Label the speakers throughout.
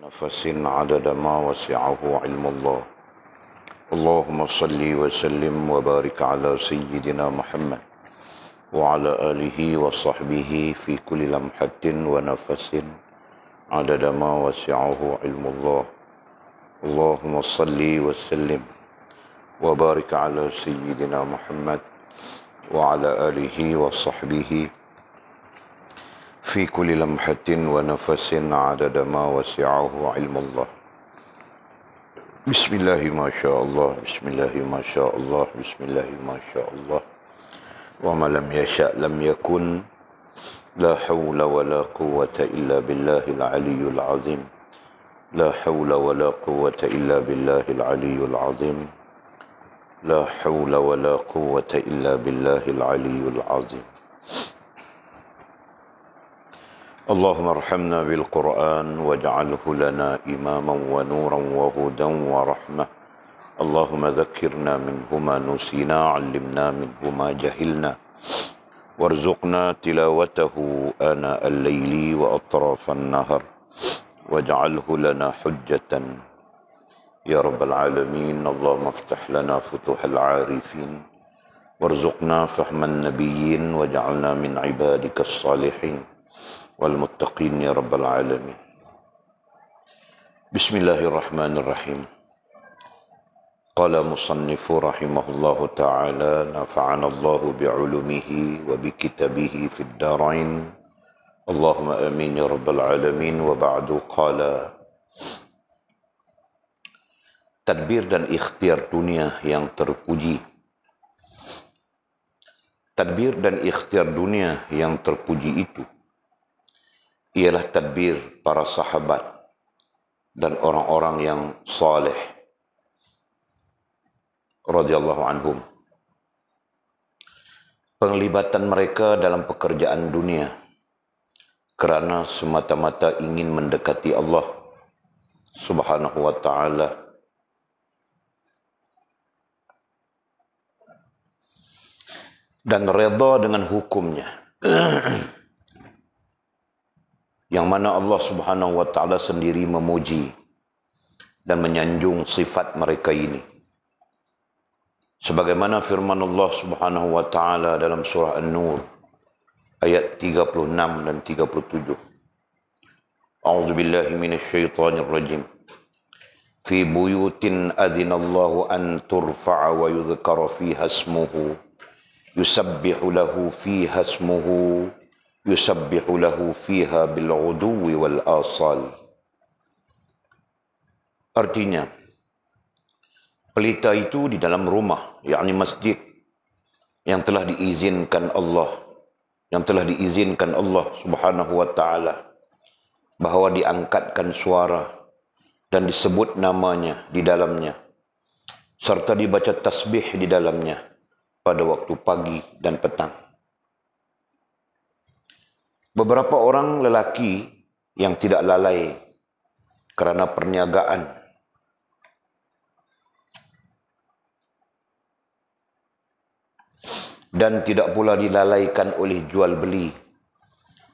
Speaker 1: نفس عدد ما وسعه علم الله. اللهم صل وسلم وبارك على سيدنا محمد وعلى آله وصحبه في كل لمحة ونفس عدد ما وسعه علم الله. اللهم صل وسلم وبارك على سيدنا محمد وعلى آله وصحبه في كل لمحة ونفس عدد ما وسعه علم الله. بسم الله ما شاء الله، بسم الله ما شاء الله، بسم الله ما شاء الله، وما لم يشأ لم يكن. لا حول ولا قوة إلا بالله العلي العظيم. لا حول ولا قوة إلا بالله العلي العظيم. لا حول ولا قوة إلا بالله العلي العظيم. اللهم ارحمنا بالقرآن واجعله لنا إماما ونورا وهدى ورحمة. اللهم ذكرنا منه ما نسينا، علمنا منه ما جهلنا، وارزقنا تلاوته آناء الليل وأطراف النهر، واجعله لنا حجة يا رب العالمين. اللهم افتح لنا فتوح العارفين، وارزقنا فهم النبيين، واجعلنا من عبادك الصالحين والمتقين يا رب العالمين. بسم الله الرحمن الرحيم. قال مصنف رحمه الله تعالى: نفعنا الله بعلومه وبكتابه في الدارين، اللهم آمين يا رب العالمين. وبعد، قال: tadbir dan ikhtiar dunia yang terpuji. Tadbir dan ikhtiar dunia yang terpuji itu ialah tadbir para sahabat dan orang-orang yang saleh radhiyallahu anhum. Penglibatan mereka dalam pekerjaan dunia kerana semata-mata ingin mendekati Allah Subhanahu wa ta'ala dan redha dengan hukumnya, yang mana Allah Subhanahu wa ta'ala sendiri memuji dan menyanjung sifat mereka ini. Sebagaimana firman Allah Subhanahu wa ta'ala dalam surah An-Nur ayat 36 dan 37. A'udzu billahi minasyaitonir rajim. Fi buyutin adzinallahu an turfa'a wa yudhkara fiha ismuhu yusabbihu lahu fiha ismuhu yusabbihu lahu fiha bil ghuduwi wal asal. Artinya, pelita itu di dalam rumah, yakni masjid, yang telah diizinkan Allah, Subhanahu wa ta'ala, bahawa diangkatkan suara dan disebut namanya di dalamnya, serta dibaca tasbih di dalamnya pada waktu pagi dan petang. Beberapa orang lelaki yang tidak lalai kerana perniagaan dan tidak pula dilalaikan oleh jual beli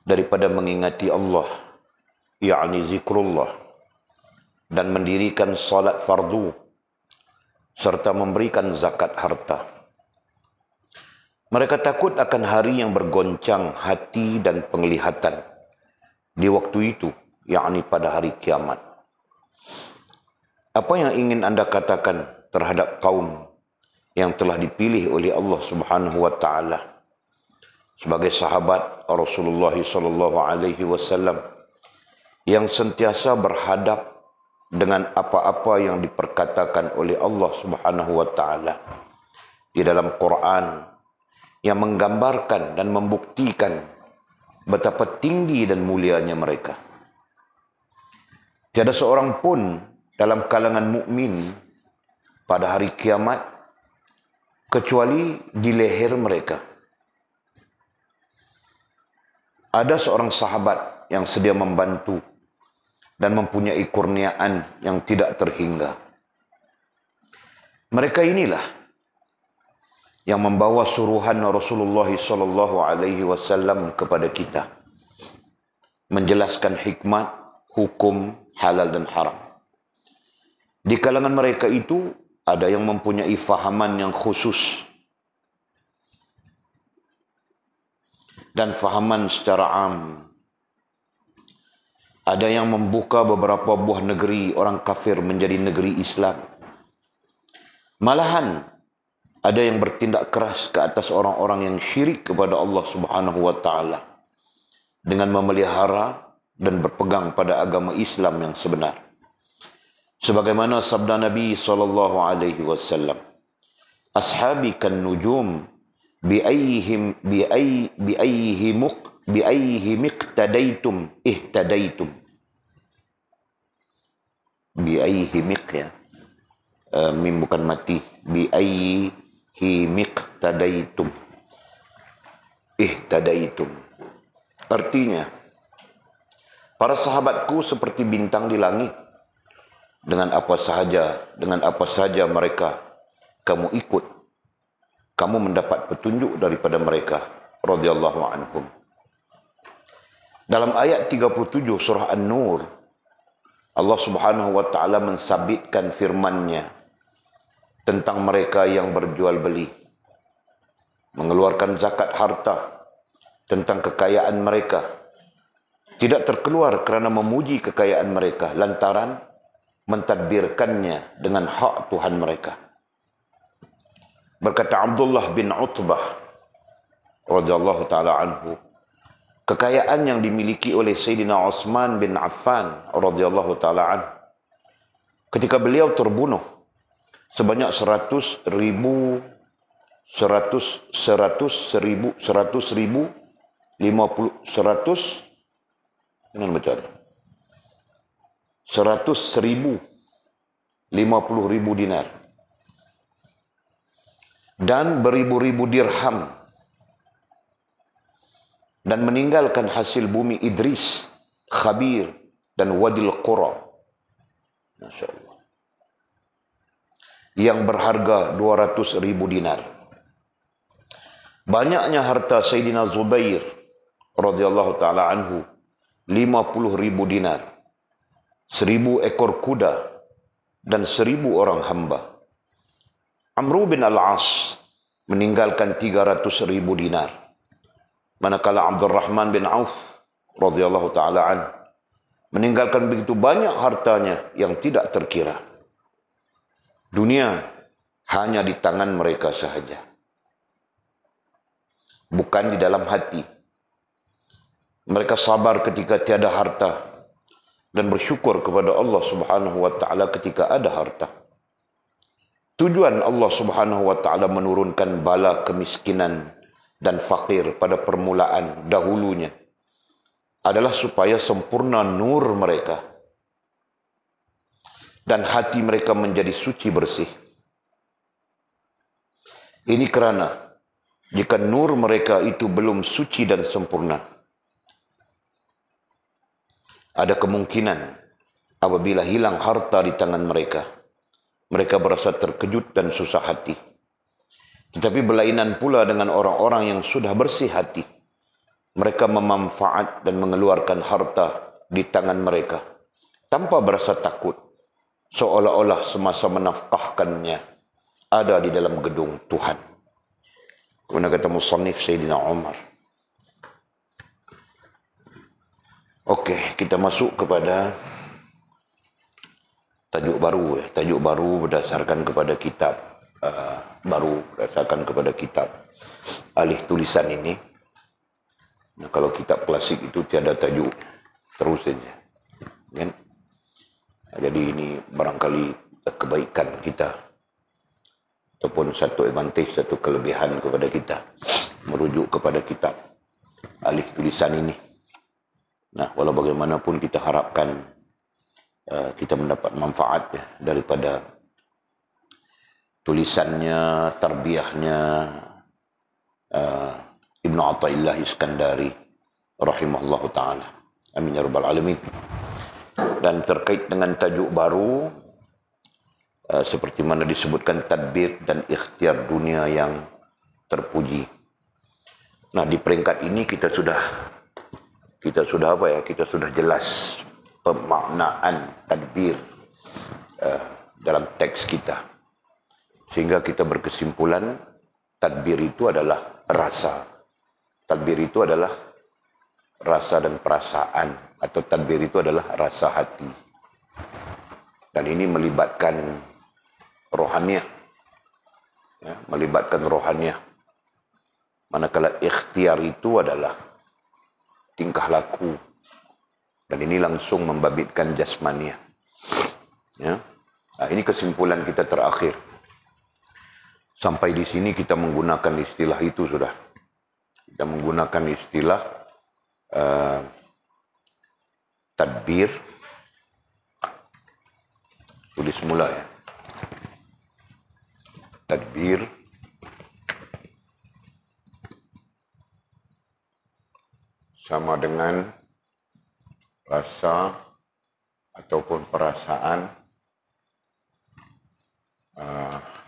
Speaker 1: daripada mengingati Allah, yakni zikrullah, dan mendirikan salat fardu serta memberikan zakat harta. Mereka takut akan hari yang bergoncang hati dan penglihatan di waktu itu, yakni pada hari kiamat. Apa yang ingin anda katakan terhadap kaum yang telah dipilih oleh Allah Subhanahu wa ta'ala sebagai sahabat Rasulullah sallallahu alaihi wasallam, yang sentiasa berhadap dengan apa-apa yang diperkatakan oleh Allah Subhanahu wa ta'ala di dalam Quran, yang menggambarkan dan membuktikan betapa tinggi dan mulianya mereka. Tiada seorang pun dalam kalangan mukmin pada hari kiamat kecuali di leher mereka ada seorang sahabat yang sedia membantu dan mempunyai kurniaan yang tidak terhingga. Mereka inilah yang membawa suruhan Rasulullah sallallahu alaihi wasallam kepada kita, menjelaskan hikmat, hukum halal dan haram. Di kalangan mereka itu ada yang mempunyai fahaman yang khusus dan fahaman secara am. Ada yang membuka beberapa buah negeri orang kafir menjadi negeri Islam. Malahan ada yang bertindak keras ke atas orang-orang yang syirik kepada Allah Subhanahu wa taala dengan memelihara dan berpegang pada agama Islam yang sebenar. Sebagaimana sabda Nabi sallallahu alaihi wasallam, "Ashabi kan nujum bi ayyihim iqtadaitum ihtadaitum." Bi ayyihim ya. Mim bukan mati. Bi ayyihim iqtadaitum ihtadaitum. Artinya, para sahabatku seperti bintang di langit. Dengan apa sahaja mereka kamu ikut, kamu mendapat petunjuk daripada mereka radhiyallahu anhum. Dalam ayat 37 surah An-Nur, Allah Subhanahu wa taala mensabitkan firman-Nya tentang mereka yang berjual beli, mengeluarkan zakat harta, tentang kekayaan mereka, tidak terkeluar kerana memuji kekayaan mereka lantaran mentadbirkannya dengan hak Tuhan mereka. Berkata Abdullah bin Utbah radhiyallahu taala anhu, kekayaan yang dimiliki oleh Sayyidina Utsman bin Affan radhiyallahu taala anhu ketika beliau terbunuh sebanyak 100 ribu 50 dinar dan beribu-ribu dirham, dan meninggalkan hasil bumi Idris, Khabir dan Wadil Qura, Masya Allah, yang berharga 200 ribu dinar. Banyaknya harta Sayyidina Zubair radhiyallahu ta'ala anhu 50 ribu dinar, 1000 ekor kuda dan 1000 orang hamba. Amr bin Al-As meninggalkan 300 ribu dinar. Manakala Abdurrahman bin Auf radhiyallahu ta'ala anhu meninggalkan begitu banyak hartanya yang tidak terkira. Dunia hanya di tangan mereka sahaja, bukan di dalam hati. Mereka sabar ketika tiada harta dan bersyukur kepada Allah Subhanahu wa taala ketika ada harta. Tujuan Allah Subhanahu wa taala menurunkan bala kemiskinan dan fakir pada permulaan dahulunya adalah supaya sempurna nur mereka dan hati mereka menjadi suci bersih. Ini kerana jika nur mereka itu belum suci dan sempurna, ada kemungkinan apabila hilang harta di tangan mereka, mereka berasa terkejut dan susah hati. Tetapi berlainan pula dengan orang-orang yang sudah bersih hati. Mereka memanfaat dan mengeluarkan harta di tangan mereka tanpa berasa takut, seolah-olah semasa menafkahkannya ada di dalam gedung Tuhan. Kemudian kata musannif Sayyidina Umar. Okey, kita masuk kepada tajuk baru. Tajuk baru berdasarkan kepada kitab berdasarkan kepada kitab alih tulisan ini. Nah, kalau kitab klasik itu tiada tajuk, terus saja, kan? Jadi ini barangkali kebaikan kita ataupun satu advantage, satu kelebihan kepada kita merujuk kepada kitab alih tulisan ini. Nah, walau bagaimanapun kita harapkan kita mendapat manfaat daripada tulisannya, tarbiyahnya Ibnu Athaillah Iskandari rahimahullahu ta'ala. Amin ya rabbal alamin. Dan terkait dengan tajuk baru, seperti mana disebutkan tadbir dan ikhtiar dunia yang terpuji. Nah, di peringkat ini kita sudah jelas pemaknaan tadbir dalam teks kita. Sehingga kita berkesimpulan tadbir itu adalah rasa. Tadbir itu adalah rasa dan perasaan, atau tadbir itu adalah rasa hati. Dan ini melibatkan rohaniah. Ya, melibatkan rohaniah. Manakala ikhtiar itu adalah tingkah laku. Dan ini langsung membabitkan jasmaniah. Ya. Nah, ini kesimpulan kita terakhir. Sampai di sini kita menggunakan istilah itu sudah. Kita menggunakan istilah tadbir. Tulis mula ya. Tadbir sama dengan rasa ataupun perasaan.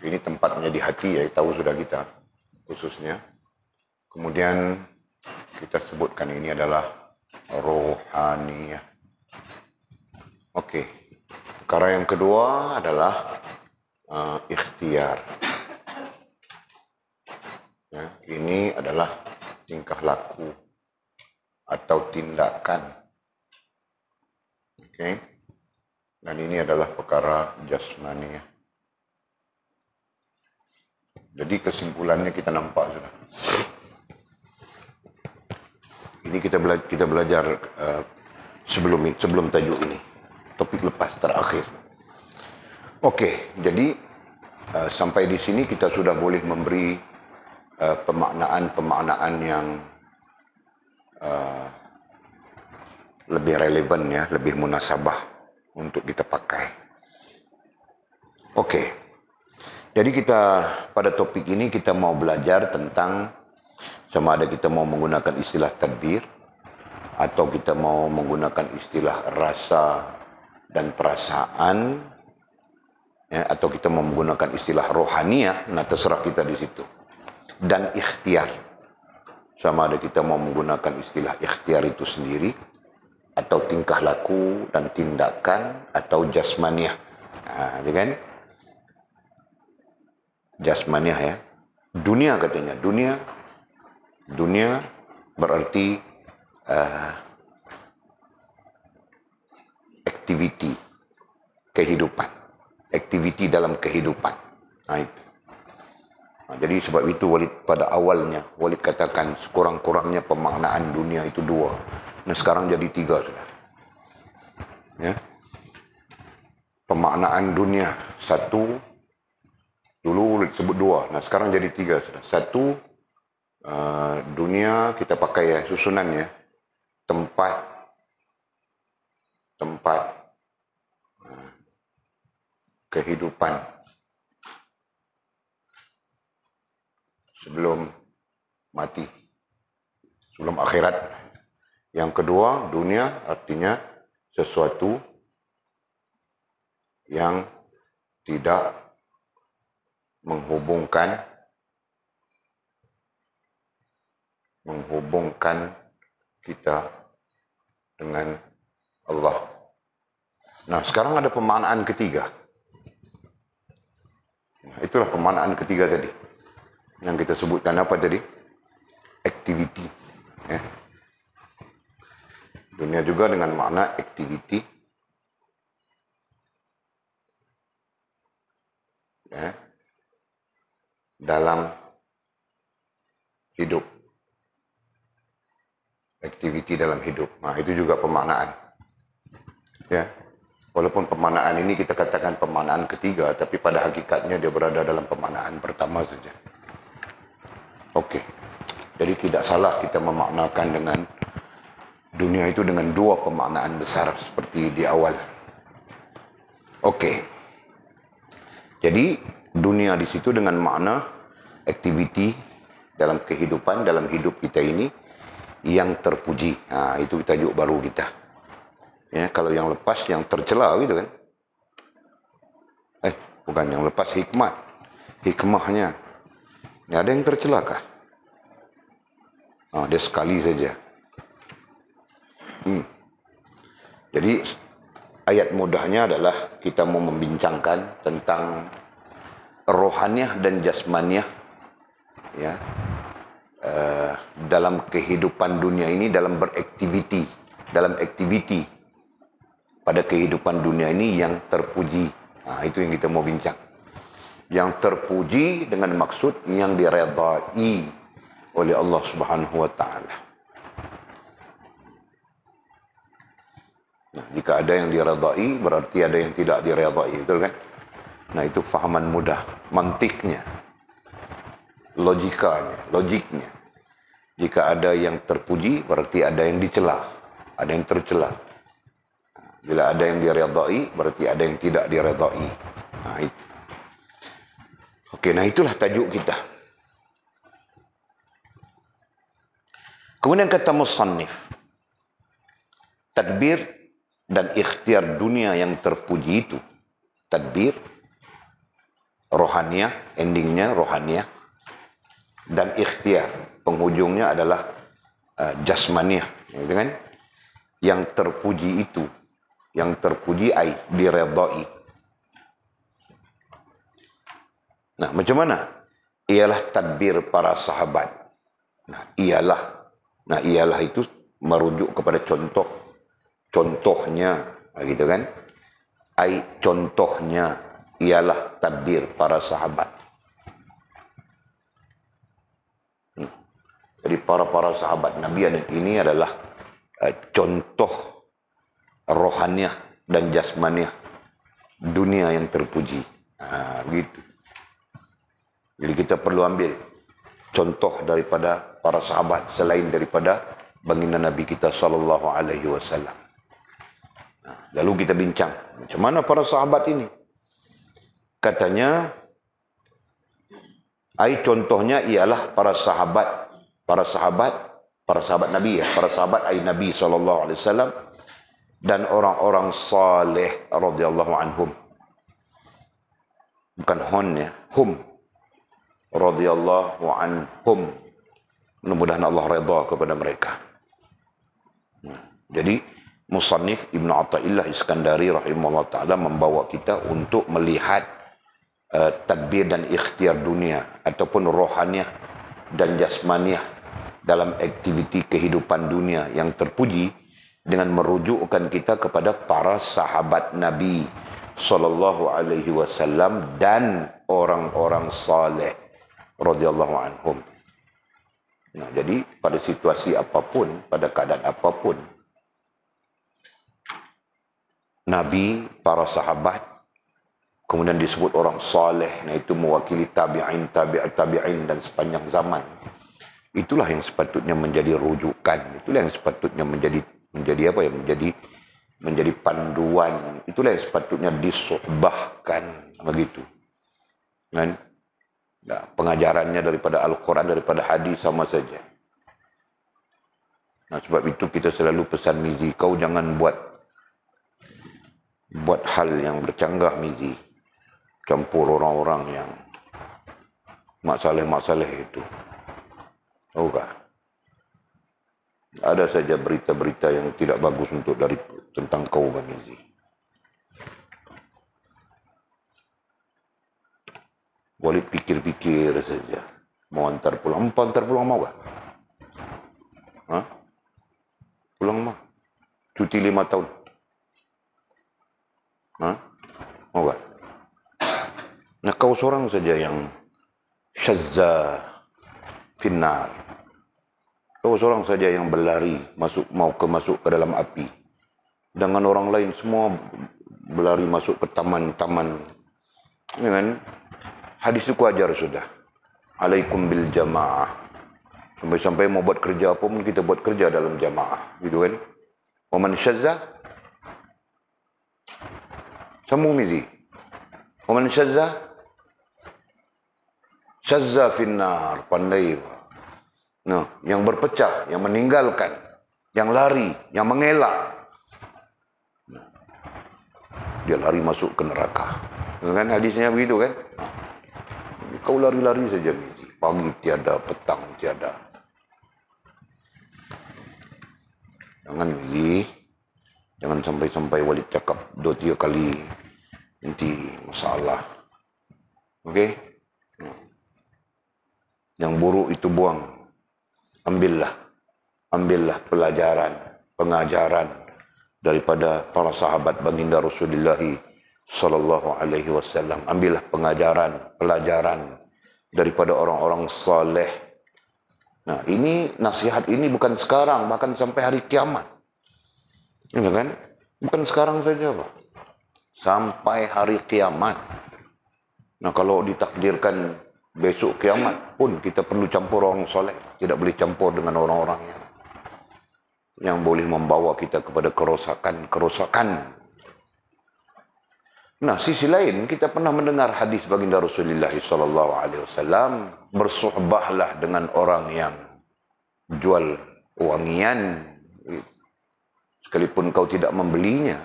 Speaker 1: Ini tempatnya di hati ya, tahu sudah kita khususnya. Kemudian kita sebutkan ini adalah rohaniyah. Oke. Perkara yang kedua adalah ikhtiar. Ya, ini adalah tingkah laku atau tindakan. Oke. Dan ini adalah perkara jasmaniyah. Jadi kesimpulannya kita nampak sudah. Ini kita belajar sebelum tajuk ini. Topik lepas terakhir. Oke, jadi sampai di sini kita sudah boleh memberi pemaknaan yang lebih relevan ya, lebih munasabah untuk kita pakai. Oke. Jadi kita pada topik ini kita mau belajar tentang sama ada kita mau menggunakan istilah tadbir atau kita mau menggunakan istilah rasa dan perasaan ya, atau kita mau menggunakan istilah rohaniah, nah terserah kita di situ. Dan ikhtiar. Sama ada kita mau menggunakan istilah ikhtiar itu sendiri atau tingkah laku dan tindakan atau jasmaniah. Nah, kan? Jasmaniah ya. Dunia katanya. Dunia berarti activity kehidupan. Activity dalam kehidupan. Nah, itu. Nah, jadi sebab itu Walid pada awalnya Walid katakan sekurang-kurangnya pemaknaan dunia itu 2. Nah sekarang jadi 3 sudah. Ya. Pemaknaan dunia 1. Dulu disebut 2, nah sekarang jadi 3 sudah. 1, dunia kita pakai ya susunannya, tempat kehidupan sebelum mati, sebelum akhirat. Yang kedua, dunia artinya sesuatu yang tidak menghubungkan kita dengan Allah. Nah, sekarang ada pemaknaan ketiga. Nah, itulah pemaknaan ketiga tadi. Yang kita sebutkan apa tadi? Activity. Ya. Dunia juga dengan makna activity. Ya. Dalam hidup. Activity dalam hidup. Nah, itu juga pemaknaan. Ya. Walaupun pemaknaan ini kita katakan pemaknaan ketiga, tapi pada hakikatnya dia berada dalam pemaknaan pertama saja. Oke. Jadi tidak salah kita memaknakan dengan dunia itu dengan 2 pemaknaan besar seperti di awal. Oke. Jadi dunia di situ dengan makna activity dalam kehidupan, dalam hidup kita ini yang terpuji. Nah, itu tajuk baru kita. Ya, kalau yang lepas yang tercela gitu kan. Bukan yang lepas hikmahnya. Ya, ada yang tercela kah? Dia sekali saja. Jadi ayat mudahnya adalah kita mau membincangkan tentang rohaniah dan jasmaniah, ya, dalam kehidupan dunia ini, dalam beraktiviti, dalam aktiviti pada kehidupan dunia ini yang terpuji. Itu yang kita mau bincang. Yang terpuji dengan maksud yang diredai oleh Allah Subhanahu wa taala. Nah, jika ada yang diredai, berarti ada yang tidak diredai, betul kan? Nah, itu fahaman mudah, mantiknya, logiknya. Jika ada yang terpuji, berarti ada yang dicela, ada yang tercela. Bila ada yang diredai, berarti ada yang tidak diredai. Nah, itu. Oke, nah itulah tajuk kita. Kemudian kata musannif, tadbir dan ikhtiar dunia yang terpuji itu, tadbir, rohaniah, endingnya rohaniah, dan ikhtiar, penghujungnya adalah jasmaniah, gitu kan? Yang terpuji itu, yang terpuji ai diredai. Nah, macam mana? Ialah tadbir para sahabat. Nah, ialah itu merujuk kepada contohnya, gitu kan? Ai contohnya ialah tadbir para sahabat. Jadi para sahabat Nabi ini adalah contoh rohaniah dan jasmaniah dunia yang terpuji. Begitu. Jadi kita perlu ambil contoh daripada para sahabat selain daripada baginda Nabi kita sallallahu alaihi wasallam. Lalu kita bincang macam mana para sahabat ini. Katanya contohnya ialah para sahabat Nabi, ya, para sahabat Nabi sallallahu alaihi wasallam dan orang-orang saleh radhiyallahu anhum. Bukan hon, ya, hum radhiyallahu anhum. Mudah-mudahan Allah redha kepada mereka. Jadi musannif Ibnu Athaillah Iskandari rahimahullah taala membawa kita untuk melihat tadbir dan ikhtiar dunia ataupun rohaniah dan jasmaniah dalam aktiviti kehidupan dunia yang terpuji dengan merujukkan kita kepada para sahabat Nabi sallallahu alaihi wasallam dan orang-orang saleh radhiyallahu anhum. Nah, jadi pada situasi apapun, pada keadaan apapun, Nabi, para sahabat, kemudian disebut orang saleh, nah itu mewakili tabi'in dan sepanjang zaman. Itulah yang sepatutnya menjadi rujukan, itulah yang sepatutnya menjadi panduan, itulah yang sepatutnya disuhbahkan, begitu. Kan? Nah, pengajarannya daripada Al-Quran, daripada hadis sama saja. Nah, sebab itu kita selalu pesan Mizi, kau jangan buat hal yang bercanggah, Mizi. Campur orang-orang yang masalah itu. Tahu tak? Ada saja berita-berita yang tidak bagus tentang kau, Mizi. Boleh pikir-pikir saja. Mau antar pulang. Antar pulang mau tak? Pulang mah. Cuti 5 tahun. Mau tak? Nah, kau seorang saja yang syazza finnar. Kau seorang saja yang berlari masuk ke dalam api. Dengan orang lain semua berlari masuk ke taman-taman. Ini kan? Hadis itu ajar sudah. Alaikum bil jamaah. Sampai-sampai mau buat kerja apa pun kita buat kerja dalam jamaah. Gitu kan? Wa man syazza. Sambung Mizi. Wa man syazza. Syazza finnar. Pandai. Nah, yang berpecah, yang meninggalkan, yang lari, yang mengelak. Nah, dia lari masuk ke neraka. Kan hadisnya begitu kan? Kau lari-lari saja, Mizi. Pagi tiada, petang tiada. Jangan, Mizi. Jangan sampai-sampai Walid cakap 2-3 kali, nanti masalah. Okey? Yang buruk itu buang. Ambillah pelajaran, pengajaran daripada para sahabat baginda Rasulullah sallallahu alaihi wasallam. Ambillah pengajaran, pelajaran daripada orang-orang saleh. Nah, ini nasihat ini bukan sekarang, bahkan sampai hari kiamat. Ya kan? Bukan sekarang saja, Pak. Sampai hari kiamat. Nah, kalau ditakdirkan besok kiamat pun kita perlu campur orang soleh. Tidak boleh campur dengan orang-orang yang boleh membawa kita kepada kerosakan. Nah, sisi lain kita pernah mendengar hadis baginda Rasulullah sallallahu alaihi wasallam, bersuhbahlah dengan orang yang jual wangian. Sekalipun kau tidak membelinya,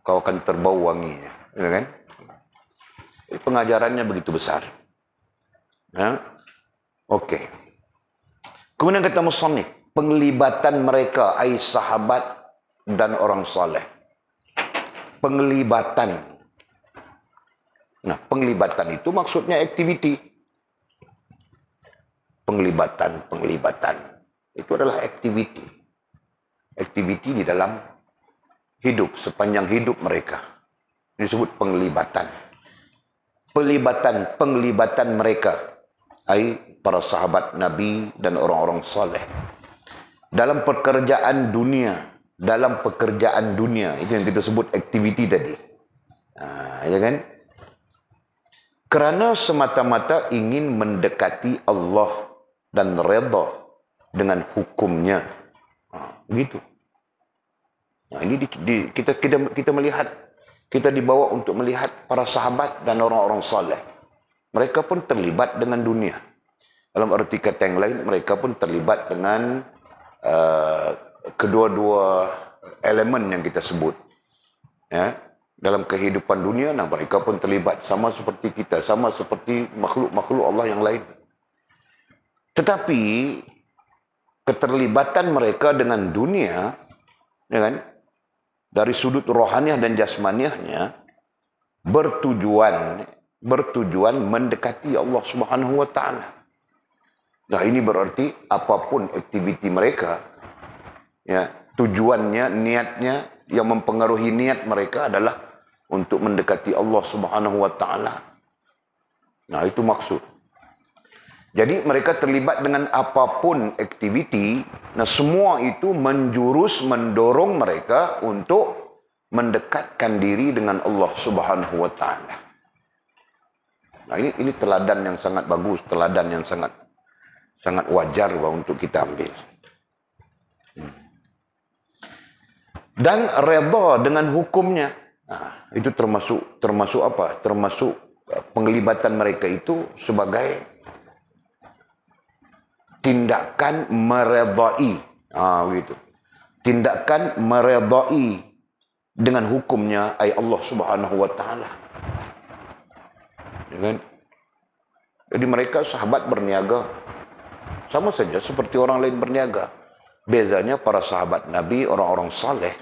Speaker 1: kau akan terbau wanginya, ya kan? Pengajarannya begitu besar. Ya? Okey. Kemudian kata musannif, penglibatan mereka ai sahabat dan orang saleh. Penglibatan. Nah, penglibatan itu maksudnya aktiviti. Penglibatan. Itu adalah aktiviti. Aktiviti di dalam hidup, sepanjang hidup mereka. Disebut penglibatan. Penglibatan mereka, ai para sahabat Nabi dan orang-orang saleh. Dalam pekerjaan dunia, itu yang kita sebut aktiviti tadi. Ya kan? Kerana semata-mata ingin mendekati Allah dan redha dengan hukumnya. Begitu. Nah, ini kita melihat, kita dibawa untuk melihat para sahabat dan orang-orang saleh. Mereka pun terlibat dengan dunia. Dalam arti kata yang lain, mereka pun terlibat dengan kedua-dua elemen yang kita sebut. Ya, dalam kehidupan dunia, nah mereka pun terlibat sama seperti kita, sama seperti makhluk-makhluk Allah yang lain. Tetapi keterlibatan mereka dengan dunia, ya kan, dari sudut rohaniah dan jasmaniahnya, bertujuan mendekati Allah Subhanahu wa taala. Nah, ini berarti apapun aktiviti mereka, ya, tujuannya, niatnya, yang mempengaruhi niat mereka adalah untuk mendekati Allah Subhanahu wa taala. Nah, itu maksud. Jadi mereka terlibat dengan apapun aktiviti, nah semua itu mendorong mereka untuk mendekatkan diri dengan Allah Subhanahu wa taala. Nah, ini teladan yang sangat bagus, teladan yang sangat wajar untuk kita ambil. Dan redha dengan hukumnya. Nah, itu termasuk apa? Termasuk penglibatan mereka itu sebagai tindakan meredai. Begitu. Tindakan meredai dengan hukumnya ay Allah Subhanahu wa taala. Ya kan? Jadi mereka sahabat berniaga. Sama saja seperti orang lain berniaga. Bezanya para sahabat Nabi, orang-orang saleh,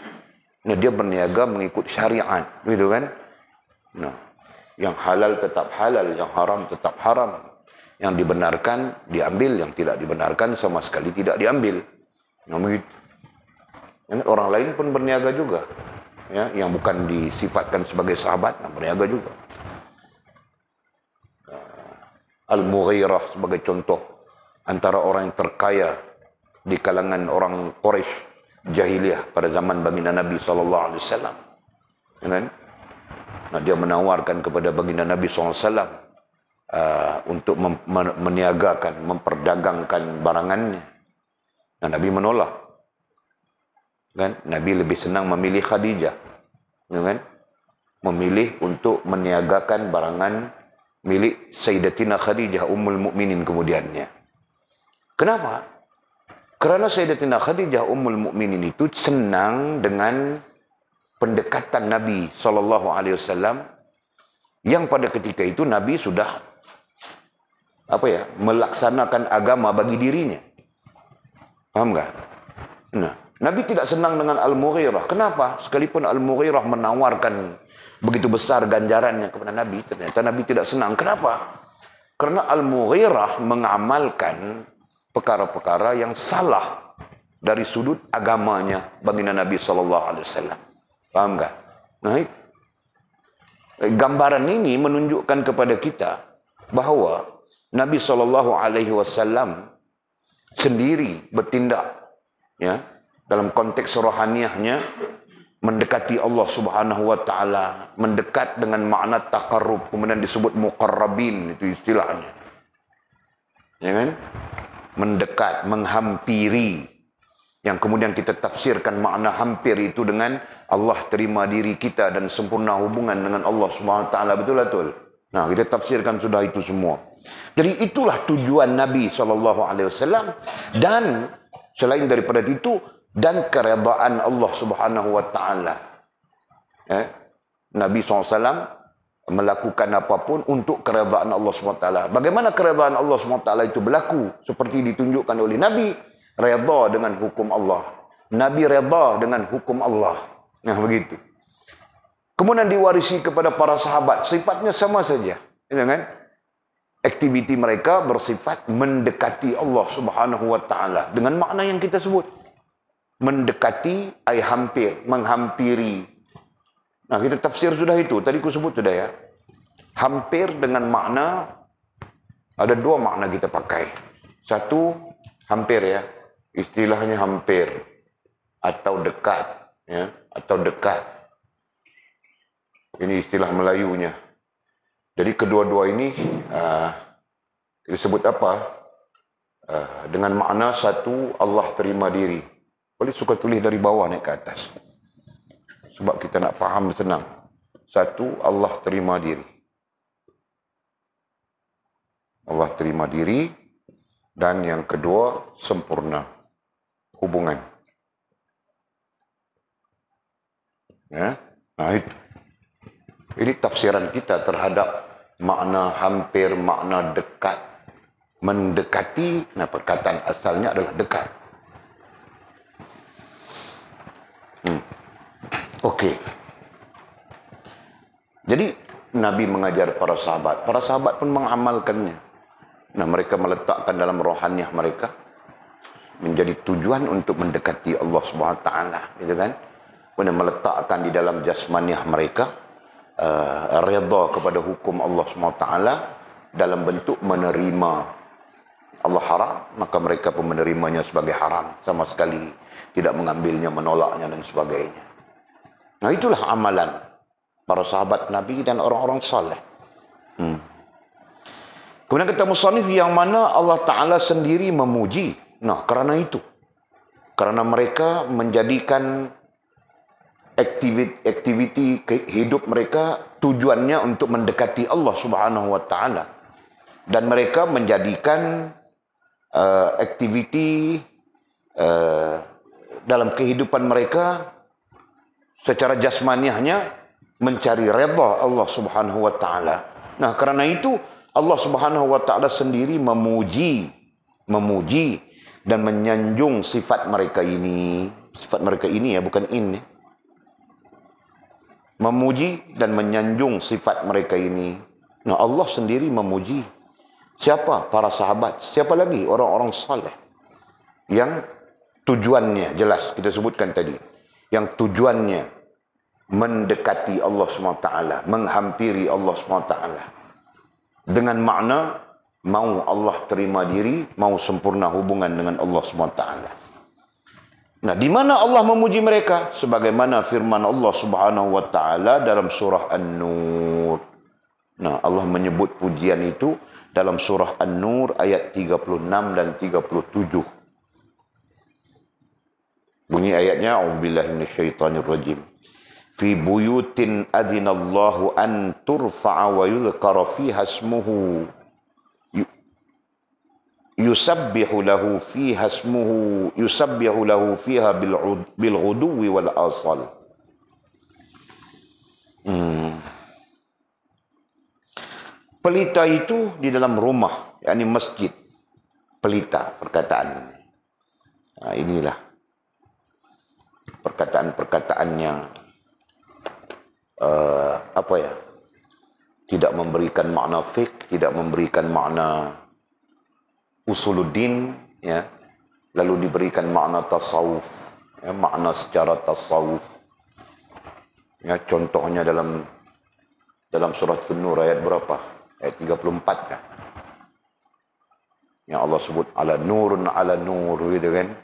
Speaker 1: nah dia berniaga mengikut syariat, gitu kan? Nah, yang halal tetap halal, yang haram tetap haram. Yang dibenarkan diambil, yang tidak dibenarkan sama sekali tidak diambil. Nah, begitu. Orang lain pun berniaga juga, ya, yang bukan disifatkan sebagai sahabat, nah, berniaga juga. Al-Mughirah sebagai contoh, antara orang yang terkaya di kalangan orang Quraisy jahiliyah pada zaman baginda Nabi sallallahu alaihi wasallam. Ya kan? Nah, dia menawarkan kepada baginda Nabi sallallahu alaihi wasallam untuk meniagakan, memperdagangkan barangannya. Nah, Nabi menolak. Kan? Nabi lebih senang memilih Khadijah. Ya kan? Memilih untuk meniagakan barangan milik Sayyidatina Khadijah Ummul Mukminin kemudiannya. Kenapa? Kerana Sayyidatina Khadijah Ummul Mukminin itu senang dengan pendekatan Nabi sallallahu alaihi wasallam, yang pada ketika itu Nabi sudah melaksanakan agama bagi dirinya. Paham enggak? Nah, Nabi tidak senang dengan Al-Mughirah. Kenapa? Sekalipun Al-Mughirah menawarkan begitu besar ganjarannya kepada Nabi, ternyata Nabi tidak senang. Kenapa? Karena Al-Mughirah mengamalkan perkara-perkara yang salah dari sudut agamanya baginda Nabi SAW. Faham tak? Nah, gambaran ini menunjukkan kepada kita bahawa Nabi SAW sendiri bertindak, ya, dalam konteks rohaniahnya mendekati Allah Subhanahu wa taala, mendekat dengan makna taqarrub, kemudian disebut muqarrabin, itu istilahnya. Ya kan? Mendekat, menghampiri. Yang kemudian kita tafsirkan makna hampir itu dengan Allah terima diri kita dan sempurna hubungan dengan Allah Subhanahu wa taala, betul-betul. Nah, kita tafsirkan sudah itu semua. Jadi itulah tujuan Nabi SAW, dan selain daripada itu, dan keredaan Allah Subhanahu wa taala. Nabi SAW melakukan apapun untuk keredaan Allah Subhanahu wa taala. Bagaimana keredaan Allah Subhanahu wa taala itu berlaku? Seperti ditunjukkan oleh Nabi, redha dengan hukum Allah. Nabi redha dengan hukum Allah. Nah, begitu. Kemudian diwarisi kepada para sahabat, sifatnya sama saja, ya kan? Aktiviti mereka bersifat mendekati Allah Subhanahu wa taala dengan makna yang kita sebut. Mendekati ay hampir, menghampiri. Nah, kita tafsir sudah itu, tadi aku sebut sudah ya. Hampir dengan makna, ada dua makna kita pakai. Satu, hampir ya, istilahnya hampir atau dekat, ya, atau dekat. Ini istilah Melayunya. Jadi kedua-dua ini kita sebut apa? Dengan makna satu, Allah terima diri. Boleh suka tulis dari bawah naik ke atas. Sebab kita nak faham senang. Satu, Allah terima diri. Allah terima diri. Dan yang kedua, sempurna hubungan. Ya? Nah, itu. Ini tafsiran kita terhadap makna hampir, makna dekat. Mendekati, nah perkataan asalnya adalah dekat. Okey. Jadi Nabi mengajar para sahabat. Para sahabat pun mengamalkannya. Nah, mereka meletakkan dalam rohaniah mereka menjadi tujuan untuk mendekati Allah Subhanahu wa taala, gitu kan? Kemudian meletakkan di dalam jasmaniah mereka redha kepada hukum Allah Subhanahu wa taala dalam bentuk menerima. Allah haram, maka mereka pun menerimanya sebagai haram, sama sekali tidak mengambilnya, menolaknya dan sebagainya. Nah, itulah amalan para sahabat Nabi dan orang-orang saleh. Kemudian kata musannif, yang mana Allah Ta'ala sendiri memuji. Nah, kerana itu. Kerana mereka menjadikan aktiviti hidup mereka tujuannya untuk mendekati Allah Subhanahu wa taala. Dan mereka menjadikan aktiviti dalam kehidupan mereka secara jasmaniahnya mencari redha Allah Subhanahu wa taala. Nah, kerana itu Allah Subhanahu wa taala sendiri memuji dan menyanjung sifat mereka ini. Sifat mereka ini ya, bukan in ya. Memuji dan menyanjung sifat mereka ini. Nah, Allah sendiri memuji. Siapa? Para sahabat. Siapa lagi? Orang-orang saleh. Yang tujuannya jelas kita sebutkan tadi. Yang tujuannya mendekati Allah SWT, menghampiri Allah SWT. Dengan makna mau Allah terima diri, mau sempurna hubungan dengan Allah SWT. Nah, di mana Allah memuji mereka? Sebagaimana firman Allah Subhanahu wa taala dalam surah An-Nur. Nah, Allah menyebut pujian itu dalam surah An-Nur ayat 36 dan 37. Bunyi ayatnya, a'udzubillahi minasyaitonirrajim. Fi buyutin adzinallahu an turfa'a wa yudhkara fiha ismuhu yusabbihu lahu fiha bil ghuduwi wal asal. Pelita itu di dalam rumah, yakni masjid. Pelita perkataan ini. Nah, inilah. perkataan-perkataan yang tidak memberikan makna fiqh, tidak memberikan makna usuluddin, ya, lalu diberikan makna tasawuf, ya, makna secara tasawuf. Ya, contohnya dalam surat An-Nur ayat berapa? Ayat 34 kan? Yang Allah sebut ala nurun ala nur, gitu kan?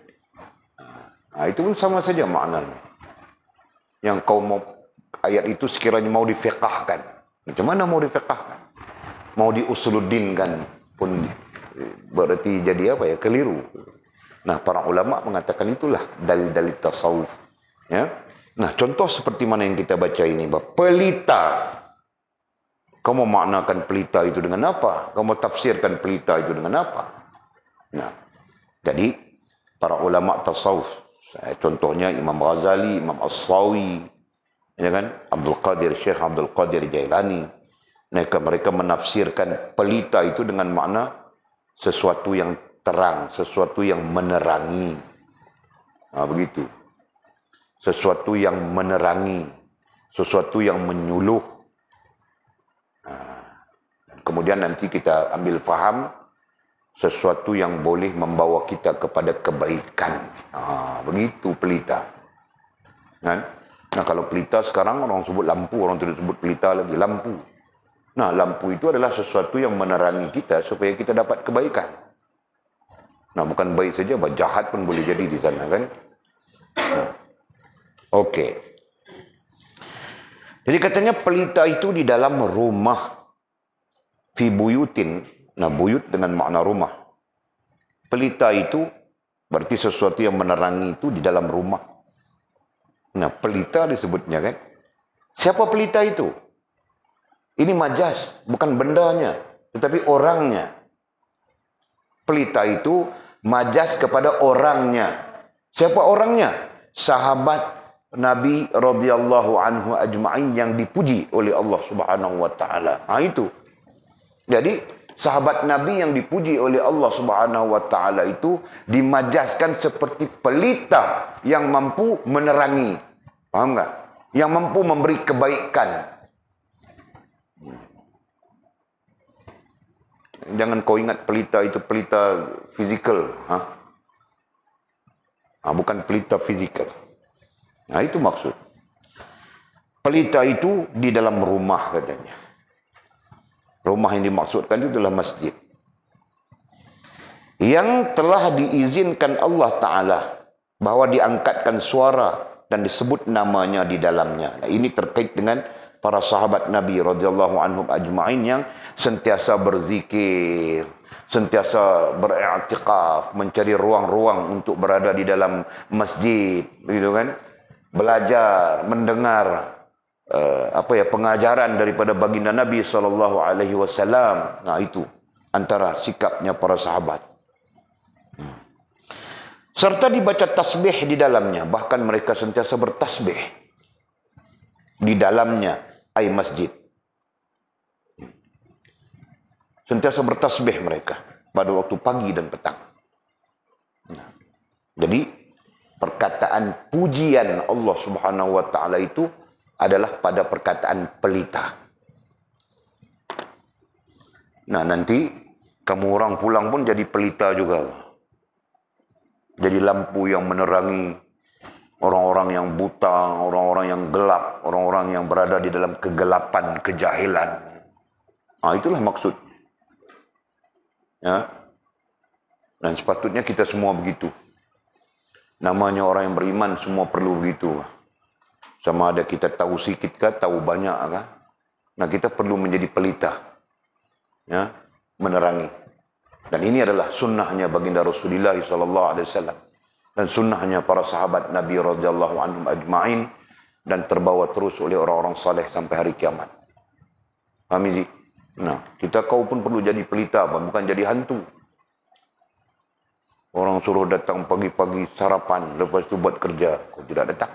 Speaker 1: Itu pun sama saja maknanya. Yang kau mau ayat itu sekiranya mau difiqahkan, macam mana mau difiqahkan? Mau diusuluddinkan pun berarti jadi apa ya? Keliru. Nah, para ulama mengatakan itulah dalil-dalil tasawuf. Ya. Nah, contoh seperti mana yang kita baca ini, pelita. Kamu maknakan pelita itu dengan apa? Kamu tafsirkan pelita itu dengan apa? Nah, jadi para ulama tasawuf, contohnya Imam Ghazali, Imam As-Sawi, ya kan, Syekh Abdul Qadir Jailani, mereka menafsirkan pelita itu dengan makna sesuatu yang terang, sesuatu yang menerangi. Begitu. Sesuatu yang menerangi, sesuatu yang menyuluh. Kemudian nanti kita ambil faham sesuatu yang boleh membawa kita kepada kebaikan. Begitu pelita. Kan? Nah, kalau pelita sekarang orang sebut lampu, orang tidak sebut pelita lagi, lampu. Nah, lampu itu adalah sesuatu yang menerangi kita supaya kita dapat kebaikan. Nah, bukan baik saja, jahat pun boleh jadi di sana, kan? Nah, okey. Jadi katanya pelita itu di dalam rumah. Fi buyutin. Nah, buyut dengan makna rumah. Pelita itu berarti sesuatu yang menerangi itu di dalam rumah. Nah, pelita disebutnya, kan? Siapa pelita itu? Ini majas, bukan bendanya, tetapi orangnya. Pelita itu majas kepada orangnya. Siapa orangnya? Sahabat Nabi radhiyallahu anhu ajma'in yang dipuji oleh Allah Subhanahu wa taala. Itu. Jadi, sahabat Nabi yang dipuji oleh Allah Subhanahu wa taala itu dimajaskan seperti pelita yang mampu menerangi. Paham enggak? Yang mampu memberi kebaikan. Jangan kau ingat pelita itu pelita fizikal, bukan pelita fizikal. Nah, itu maksud. Pelita itu di dalam rumah katanya. Rumah yang dimaksudkan itu adalah masjid. Yang telah diizinkan Allah Ta'ala bahwa diangkatkan suara dan disebut namanya di dalamnya. Nah, ini terkait dengan para sahabat Nabi radhiyallahu anhum ajma'in yang sentiasa berzikir, sentiasa beriktikaf, mencari ruang-ruang untuk berada di dalam masjid, begitu kan? Belajar, mendengar pengajaran daripada baginda Nabi SAW. Nah, itu antara sikapnya para sahabat. Serta dibaca tasbih di dalamnya, bahkan mereka sentiasa bertasbih di dalamnya, ay masjid. Sentiasa bertasbih mereka pada waktu pagi dan petang. Nah, jadi perkataan pujian Allah Subhanahu wa taala itu adalah pada perkataan pelita. Nah, nanti kamu orang pulang pun jadi pelita juga. Jadi lampu yang menerangi orang-orang yang buta, orang-orang yang gelap, orang-orang yang berada di dalam kegelapan, kejahilan. Itulah maksud. Ya. Dan sepatutnya kita semua begitu. Namanya orang yang beriman semua perlu begitu. Sama ada kita tahu sikit kah, tahu banyak kah? Nah, kita perlu menjadi pelita. Ya, menerangi. Dan ini adalah sunnahnya baginda Rasulullah SAW. Dan sunnahnya para sahabat Nabi radhiyallahu anhum ajma'in. Dan terbawa terus oleh orang-orang saleh sampai hari kiamat. Paham ini? Nah, kau pun perlu jadi pelita, bukan jadi hantu. Orang suruh datang pagi-pagi sarapan, lepas itu buat kerja, kau tidak datang.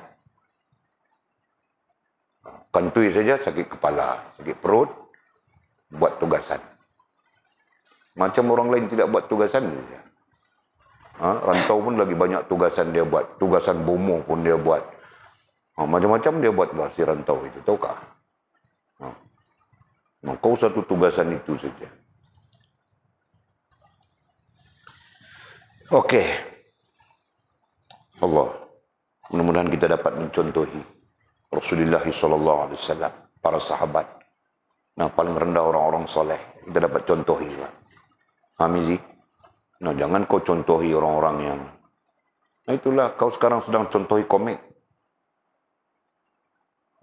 Speaker 1: Kantui saja, sakit kepala, sakit perut, buat tugasan. Macam orang lain tidak buat tugasan saja. Rantau pun lagi banyak tugasan dia buat. Tugasan bomo pun dia buat. Macam-macam dia buat si rantau itu. Tahukah? Kau satu tugasan itu saja. Okey. Allah. Mudah-mudahan kita dapat mencontohi Rasulullah SAW, para sahabat. Paling rendah orang-orang soleh. Kita dapat contohi. Hamili. Jangan kau contohi orang-orang yang... itulah, kau sekarang sedang contohi komik.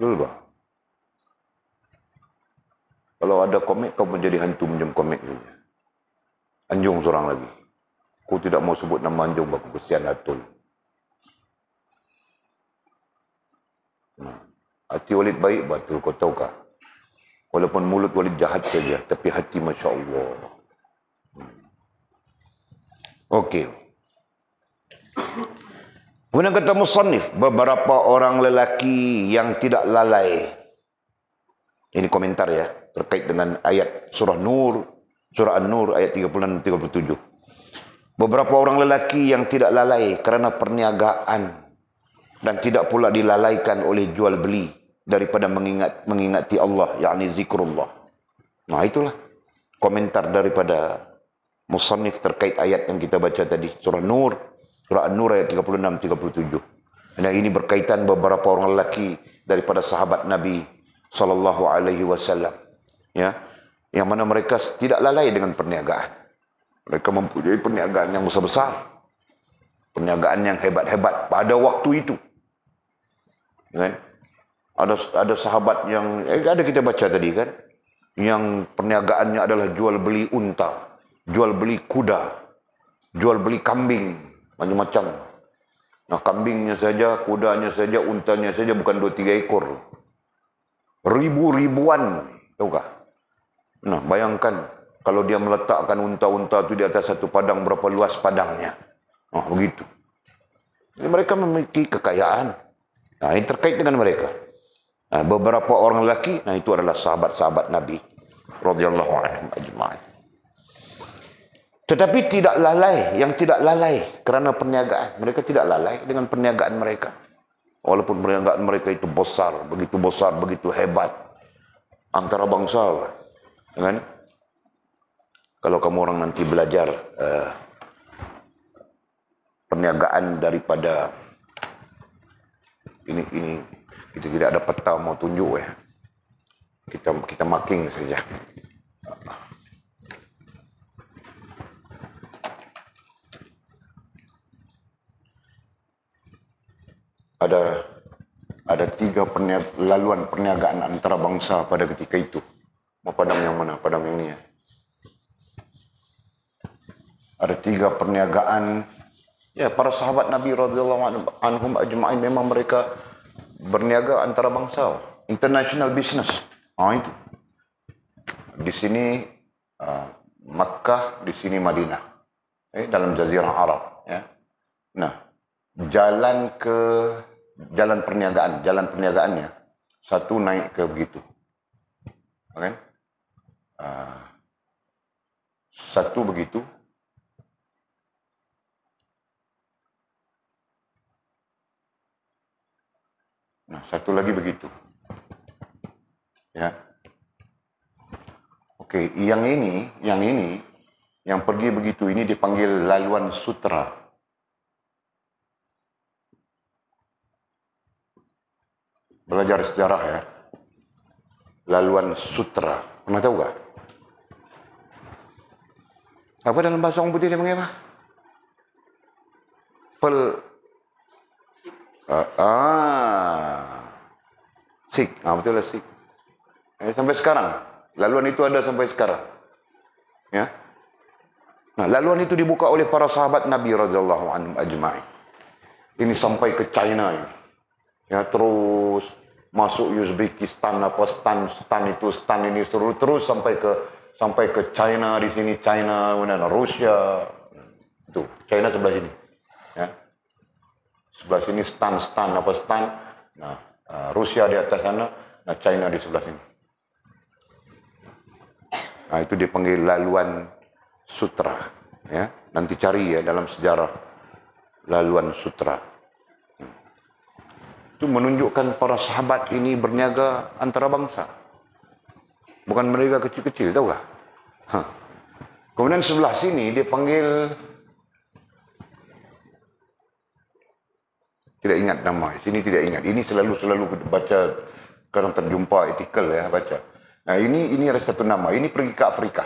Speaker 1: Betul tak? Kalau ada komik, kau menjadi hantu minjem komik juga. Anjung seorang lagi. Kau tidak mau sebut nama Anjung, baku kesian Atul. Hati Walid baik, betul, kau tahukah? Walaupun mulut Walid jahat saja, tapi hati Masya Allah. Okey. Kemudian kata musannif, beberapa orang lelaki yang tidak lalai. Ini komentar ya, terkait dengan ayat surah Nur, surah An-Nur ayat 36 dan 37. Beberapa orang lelaki yang tidak lalai kerana perniagaan dan tidak pula dilalaikan oleh jual beli daripada mengingati Allah, yakni zikrullah. Itulah komentar daripada musannif terkait ayat yang kita baca tadi, surah Nur, surah An-Nur ayat 36-37. Dan ini berkaitan beberapa orang lelaki daripada sahabat Nabi SAW, ya, yang mana mereka tidak lalai dengan perniagaan. Mereka mempunyai perniagaan yang besar-besar, perniagaan yang hebat-hebat pada waktu itu. Kan? Ada sahabat yang ada kita baca tadi kan, yang perniagaannya adalah jual beli unta, jual beli kuda, jual beli kambing, macam-macam. Kambingnya saja, kudanya saja, untanya saja bukan 2-3 ekor. Ribu-ribuan, tahukah? Bayangkan kalau dia meletakkan unta-unta itu di atas satu padang, berapa luas padangnya. Begitu. Jadi mereka memiliki kekayaan. Ini terkait dengan mereka. Beberapa orang lelaki, itu adalah sahabat-sahabat Nabi radhiyallahu anhum ajma'in. Tetapi tidak lalai, yang tidak lalai kerana perniagaan. Mereka tidak lalai dengan perniagaan mereka. Walaupun perniagaan mereka itu besar, begitu hebat. Antara bangsa. Kan? Kalau kamu orang nanti belajar perniagaan daripada ini kita tidak ada peta mau tunjuk ya. Kita marking saja. Ada 3 laluan perniagaan antara bangsa pada ketika itu. Mau padang yang mana? Padang yang ini ya. Ada 3 perniagaan. Ya, para sahabat Nabi radhiyallahu anhum ajma'in memang mereka berniaga antara bangsa. International business. Itu. Di sini Makkah, di sini Madinah. Dalam Jazirah Arab. Ya. Jalan perniagaannya satu naik ke begitu. Okay? Satu begitu. Satu lagi begitu. Ya. Okey, yang pergi begitu ini dipanggil laluan sutra. Belajar sejarah ya. Laluan sutra. Pernah tahu tak? Apa dalam bahasa orang putih dia panggil apa? Sik. Betul lah sik. Sampai sekarang. Laluan itu ada sampai sekarang. Ya. Laluan itu dibuka oleh para sahabat Nabi radhiyallahu anhum ajma'in. Ini sampai ke China ya. Ya, terus masuk Uzbekistan, stan ini terus sampai ke China, di sini China, kemudian Rusia. Itu, China sebelah sini. Ya. Sebelah sini stan. Rusia di atas sana, China di sebelah sini. Itu dipanggil laluan sutra. Ya, nanti cari ya dalam sejarah laluan sutra. Itu menunjukkan para sahabat ini berniaga antara bangsa. Bukan mereka kecil-kecil, tahu tak? Kemudian sebelah sini dia panggil, tidak ingat nama, sini tidak ingat. Ini selalu baca, kadang terjumpa artikel ya, baca. Nah ini ada satu nama, ini pergi ke Afrika.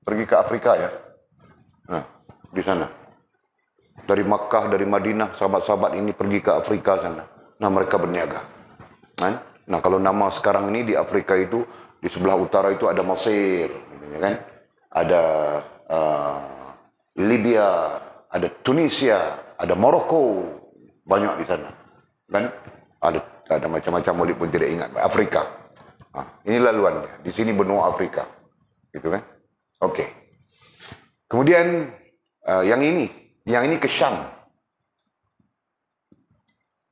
Speaker 1: Pergi ke Afrika ya. Nah, di sana. Dari Makkah, dari Madinah, sahabat-sahabat ini pergi ke Afrika sana. Nah mereka berniaga. Nah kalau nama sekarang ini di Afrika itu, di sebelah utara itu ada Mesir, kan? Ada Libya, ada Tunisia, ada Maroko, banyak di sana, kan? Ada macam-macam, walaupun tidak ingat. Afrika, ini laluannya. Di sini benua Afrika, gitu kan? Oke. Kemudian yang ini ke Syam,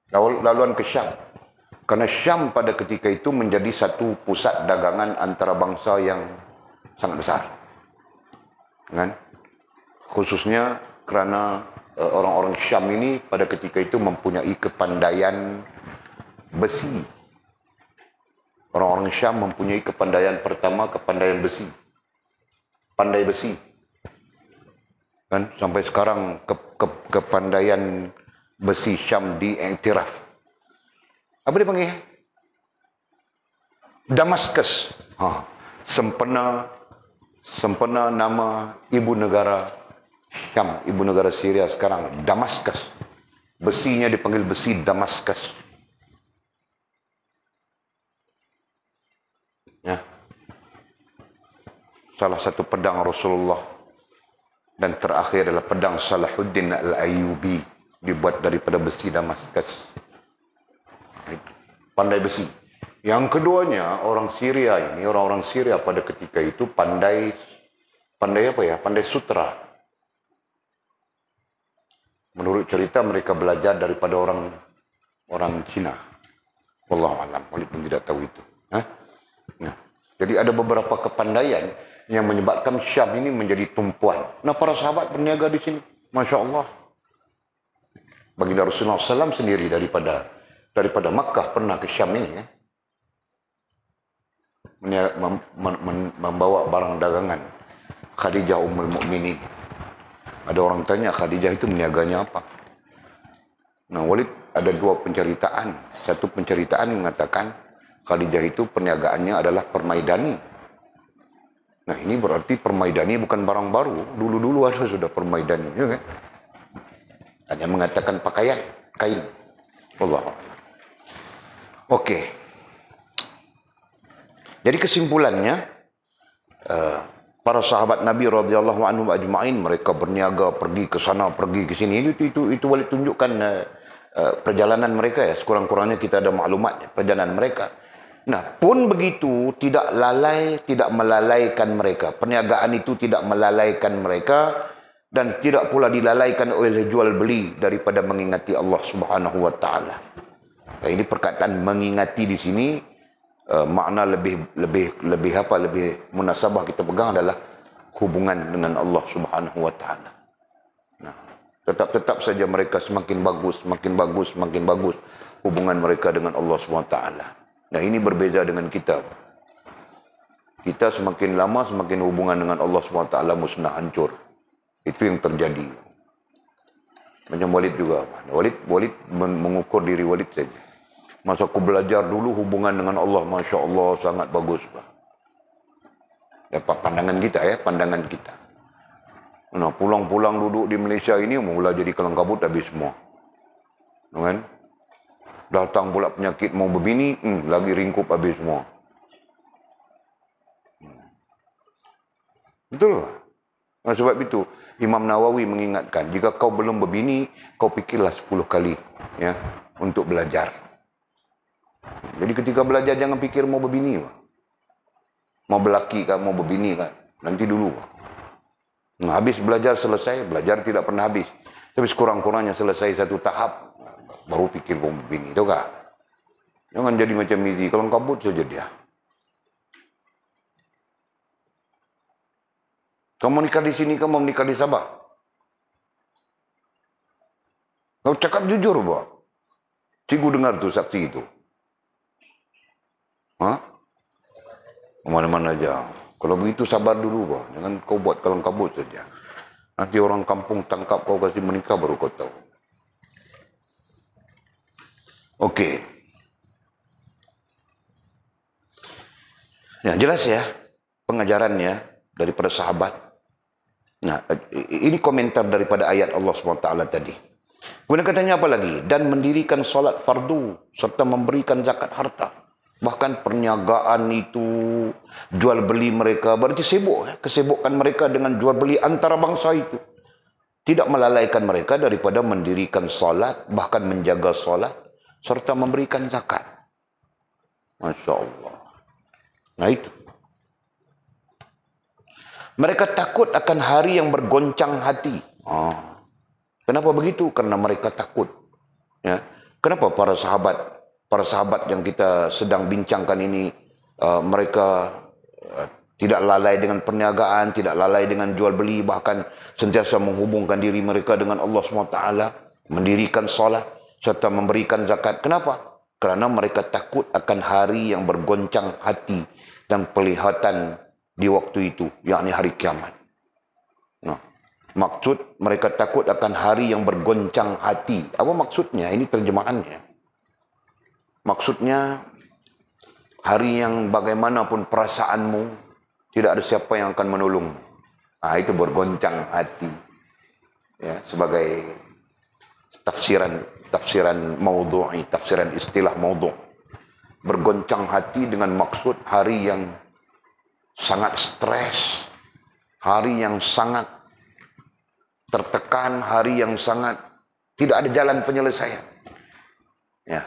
Speaker 1: laluan ke Syam. Karena Syam pada ketika itu menjadi satu pusat dagangan antara bangsa yang sangat besar, kan? Khususnya karena orang-orang Syam ini pada ketika itu mempunyai kepandaian besi. Orang-orang Syam mempunyai kepandaian pertama, kepandaian besi. Pandai besi. Kan? Sampai sekarang kepandaian besi Syam diiktiraf. Apa dia panggil? Damaskus. Sempena nama ibu negara Syam, ibu negara Syria sekarang, Damaskus. Besinya dipanggil besi Damaskus. Ya. Salah satu pedang Rasulullah dan terakhir adalah pedang Salahuddin Al-Ayyubi, dibuat daripada besi Damaskus. Pandai besi. Yang keduanya, orang Syria ini, orang-orang Syria pada ketika itu pandai apa ya? Pandai sutra. Menurut cerita mereka belajar daripada orang Cina. Wallahu a'lam, walaupun tidak tahu itu. Nah, jadi ada beberapa kepandaian yang menyebabkan Syam ini menjadi tumpuan. Nah, para sahabat berniaga di sini, Masya Allah. Baginda Rasulullah SAW sendiri daripada Makkah pernah ke Syam ini, ya. Membawa barang dagangan. Khadijah Ummul Mukminin. Ada orang tanya Khadijah itu meniaganya apa? Nah, Walid ada dua penceritaan. Satu penceritaan mengatakan Khadijah itu perniagaannya adalah permaidani. Nah, ini berarti permaidani bukan barang baru. Dulu-dulu ada sudah permaidani, ya kan? Hanya mengatakan pakaian, kain. Wallahu a'lam. Oke. Jadi kesimpulannya, para sahabat Nabi radhiyallahu anhum ajma'in, mereka berniaga, pergi ke sana, pergi ke sini. Itu boleh tunjukkan perjalanan mereka, ya. Sekurang-kurangnya kita ada maklumat perjalanan mereka. Nah, pun begitu, tidak melalaikan mereka. Perniagaan itu tidak melalaikan mereka, dan tidak pula dilalaikan oleh jual beli daripada mengingati Allah Subhanahu wa taala. Nah, ini perkataan mengingati di sini, makna lebih munasabah kita pegang adalah hubungan dengan Allah Subhanahu wa taala. Nah, tetap saja mereka semakin bagus hubungan mereka dengan Allah Subhanahu wa taala. Nah, ini berbeza dengan kita. Kita semakin lama semakin hubungan dengan Allah Subhanahu wa taala musnah, hancur. Itu yang terjadi. Macam Walid juga. Walid mengukur diri Walid saja. Masa aku belajar dulu hubungan dengan Allah, Masya Allah, sangat bagus. Dapat pandangan kita, ya, pandangan kita. Nah, pulang-pulang duduk di Malaysia ini, mula jadi kelang kabut habis semua. Kan? Datang pula penyakit mau berbini, lagi ringkup habis semua. Betul lah. Nah, sebab itu, Imam Nawawi mengingatkan, jika kau belum berbini, kau fikirlah 10 kali, ya, untuk belajar. Jadi ketika belajar jangan fikir mau berbini, mau berlaki kan, mau berbini kan, nanti dulu. Nah, habis belajar selesai, belajar tidak pernah habis. Tapi sekurang-kurangnya selesai satu tahap, baru fikir mau berbini, tahu kah? Jangan jadi macam Mizi, kalau kabut saja dia. Kau mau nikah di sini, kau mau nikah di Sabah? Kau cakap jujur, bah. Cikgu dengar tuh saksi itu. Hah? Kemana-mana aja. Kalau begitu sabar dulu, bah. Jangan kau buat kalang kabut saja. Nanti orang kampung tangkap kau kasih menikah baru kau tahu. Okey. Ya, jelas ya pengajarannya daripada sahabat. Nah, ini komentar daripada ayat Allah SWT tadi. Kemudian katanya apa lagi? Dan mendirikan solat fardu serta memberikan zakat harta. Bahkan perniagaan itu, jual beli mereka, berarti sibuk. Kesibukan mereka dengan jual beli antara bangsa itu. Tidak melalaikan mereka daripada mendirikan solat, bahkan menjaga solat, serta memberikan zakat. Masya Allah. Nah itu. Mereka takut akan hari yang bergoncang hati. Kenapa begitu? Karena mereka takut. Ya. Kenapa para sahabat yang kita sedang bincangkan ini, mereka tidak lalai dengan perniagaan, tidak lalai dengan jual beli, bahkan sentiasa menghubungkan diri mereka dengan Allah SWT, mendirikan solat, serta memberikan zakat. Kenapa? Kerana mereka takut akan hari yang bergoncang hati dan pelihatan di waktu itu, yakni hari kiamat. Nah, maksud mereka takut akan hari yang bergoncang hati. Apa maksudnya? Ini terjemahannya. Maksudnya, hari yang bagaimanapun perasaanmu, tidak ada siapa yang akan menolong. Nah, itu bergoncang hati. Ya, sebagai tafsiran maudhu'i, tafsiran istilah maudhu'. Bergoncang hati dengan maksud hari yang sangat stres, hari yang sangat tertekan, hari yang sangat tidak ada jalan penyelesaian. Ya.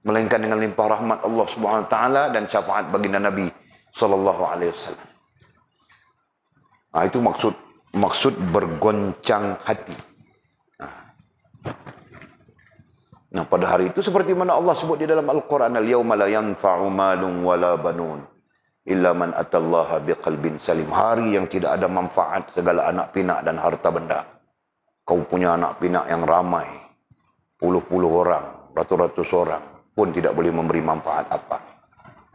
Speaker 1: Melainkan dengan limpah rahmat Allah Subhanahu wa taala dan syafaat baginda Nabi sallallahu alaihi wasallam. Itu maksud bergoncang hati. Nah, pada hari itu seperti mana Allah sebut di dalam Al-Quran, al-yawma la yanfa'u malun wala banun illa man atallaha biqalbin salim. Hari yang tidak ada manfaat segala anak pinak dan harta benda. Kau punya anak pinak yang ramai, puluh-puluh orang, ratus-ratus orang, pun tidak boleh memberi manfaat apa.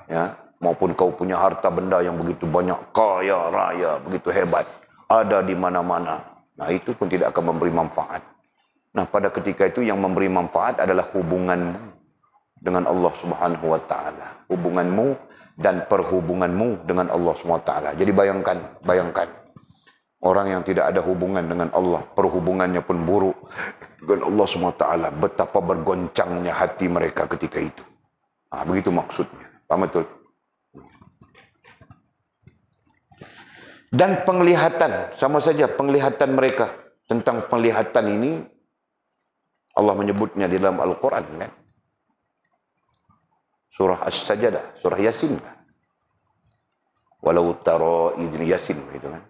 Speaker 1: Ya, maupun kau punya harta benda yang begitu banyak, kaya raya, begitu hebat, ada di mana-mana. Nah, itu pun tidak akan memberi manfaat. Nah, pada ketika itu yang memberi manfaat adalah hubunganmu dengan Allah Subhanahu wa taala. Hubunganmu dan perhubunganmu dengan Allah Subhanahu wa taala. Jadi bayangkan orang yang tidak ada hubungan dengan Allah, perhubungannya pun buruk dengan Allah SWT, betapa bergoncangnya hati mereka ketika itu. Begitu maksudnya. Paham betul? Dan penglihatan, sama saja penglihatan mereka. Tentang penglihatan ini, Allah menyebutnya di dalam Al-Quran, kan? Surah As-Sajadah, surah Yasin, kan? Walau tara idil Yasin, gitu kan?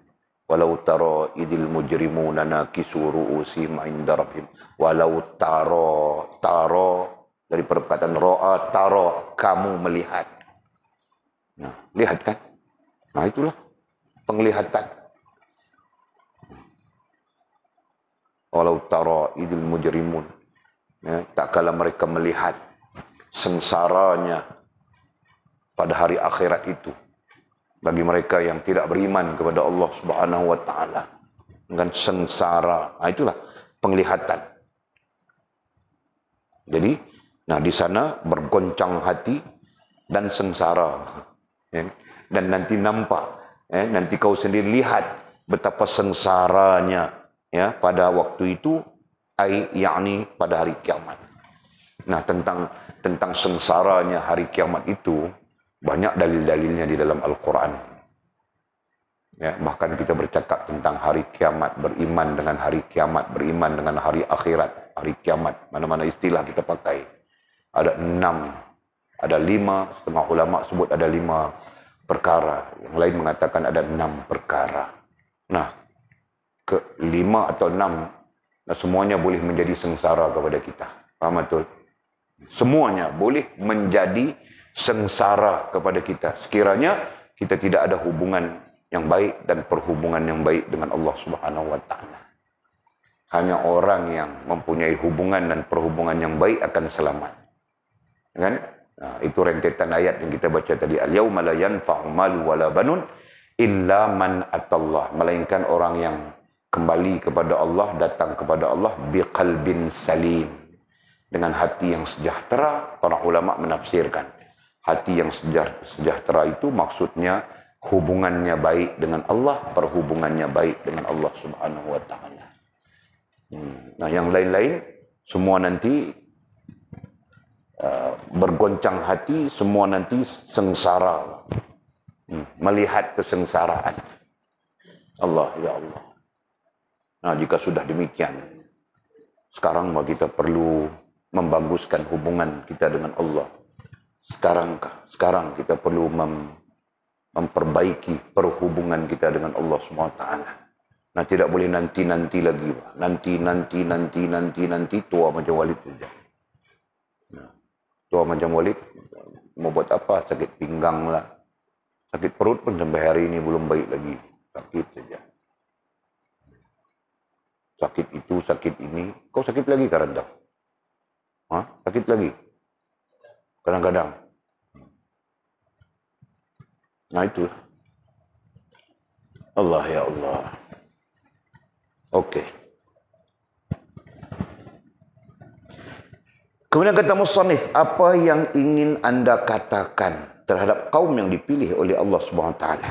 Speaker 1: Walau tara idil mujrimuna nakisu ru'usihim 'inda rabbihim. Walau tara dari perkataan ra'a, tara, kamu melihat. Nah, lihat kan? Nah, itulah penglihatan. Walau tara idil mujrimun, ya, tak kala mereka melihat sengsaranya pada hari akhirat itu. Bagi mereka yang tidak beriman kepada Allah Subhanahu wa taala, dengan sengsara. Nah, itulah penglihatan. Jadi, nah di sana bergoncang hati dan sengsara. Ya. Dan nanti nampak, nanti kau sendiri lihat betapa sengsaranya, ya, pada waktu itu, yakni pada hari kiamat. Nah, tentang sengsaranya hari kiamat itu banyak dalil-dalilnya di dalam Al-Quran. Ya, bahkan kita bercakap tentang hari kiamat, beriman dengan hari kiamat, beriman dengan hari akhirat, hari kiamat. Mana-mana istilah kita pakai. Ada 6, ada 5, setengah ulama sebut ada 5 perkara. Yang lain mengatakan ada 6 perkara. Nah, ke 5 atau 6, nah semuanya boleh menjadi sengsara kepada kita. Faham betul? Semuanya boleh menjadi sengsara kepada kita sekiranya kita tidak ada hubungan yang baik dan perhubungan yang baik dengan Allah Subhanahu wa taala. Hanya orang yang mempunyai hubungan dan perhubungan yang baik akan selamat. Kan? Nah, itu rentetan ayat yang kita baca tadi. Al-yauma la yanfa'u malu wala banun illa man atallah. Melainkan orang yang kembali kepada Allah, datang kepada Allah biqalbin salim. Dengan hati yang sejahtera, para ulama menafsirkan. Hati yang sejahtera itu maksudnya hubungannya baik dengan Allah, perhubungannya baik dengan Allah Subhanahu wa taala. Nah, yang lain-lain semua nanti bergoncang hati, semua nanti sengsara. Melihat kesengsaraan. Allah, ya Allah. Nah, jika sudah demikian, sekarang kita perlu membaguskan hubungan kita dengan Allah. Sekarang kita perlu memperbaiki perhubungan kita dengan Allah SWT. Nah, tidak boleh nanti-nanti lagi. Nanti, tua macam Walid saja. Nah, tua macam Walid, mau buat apa? Sakit pinggang lah. Sakit perut pun sampai hari ini belum baik lagi. Sakit saja. Sakit itu, sakit ini. Kau sakit lagi kadang tak? Sakit lagi? Kadang-kadang. Nah, itu. Allah, ya Allah. Okey. Kemudian kata musannif, apa yang ingin anda katakan terhadap kaum yang dipilih oleh Allah Subhanahu wa taala?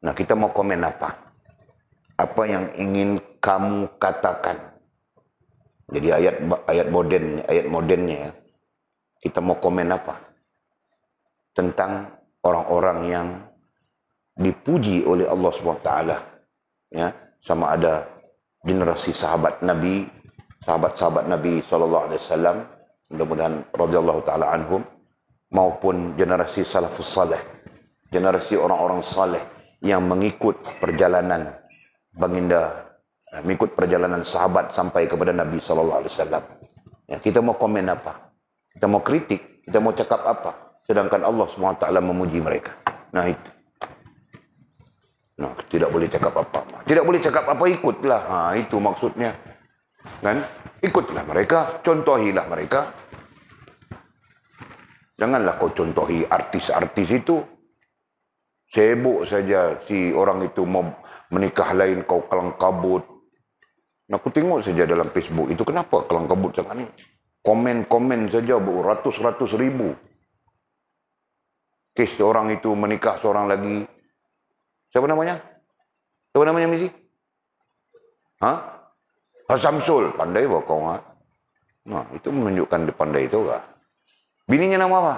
Speaker 1: Nah, kita mau komen apa? Apa yang ingin kamu katakan? Jadi ayat modernnya ya. Kita mau komen apa? Tentang orang-orang yang dipuji oleh Allah Subhanahu wa taala. Ya, sama ada generasi sahabat Nabi, sahabat-sahabat Nabi SAW, mudah-mudahan radhiyallahu ta'ala anhum, maupun generasi salafus salih, generasi orang-orang saleh yang mengikut perjalanan baginda, mengikut perjalanan sahabat sampai kepada Nabi SAW. Ya, kita mau komen apa? Kita mau kritik, kita mau cakap apa? Sedangkan Allah SWT memuji mereka. Nah, itu. Nah, tidak boleh cakap apa-apa. Tidak boleh cakap apa, ikutlah. Itu maksudnya. Kan? Ikutlah mereka, contohilah mereka. Janganlah kau contohi artis-artis itu. Sibuk saja si orang itu mau menikah lain, kau kelang kabut. Nah, aku tengok saja dalam Facebook itu, kenapa kelang kabut sangat ni? Komen-komen saja ratus-ratus ribu. Kes orang itu menikah seorang lagi. Siapa namanya? Siapa namanya misi? Samsul. Pandai bawa kau. Nah, itu menunjukkan dia pandai itu kah? Bininya nama apa?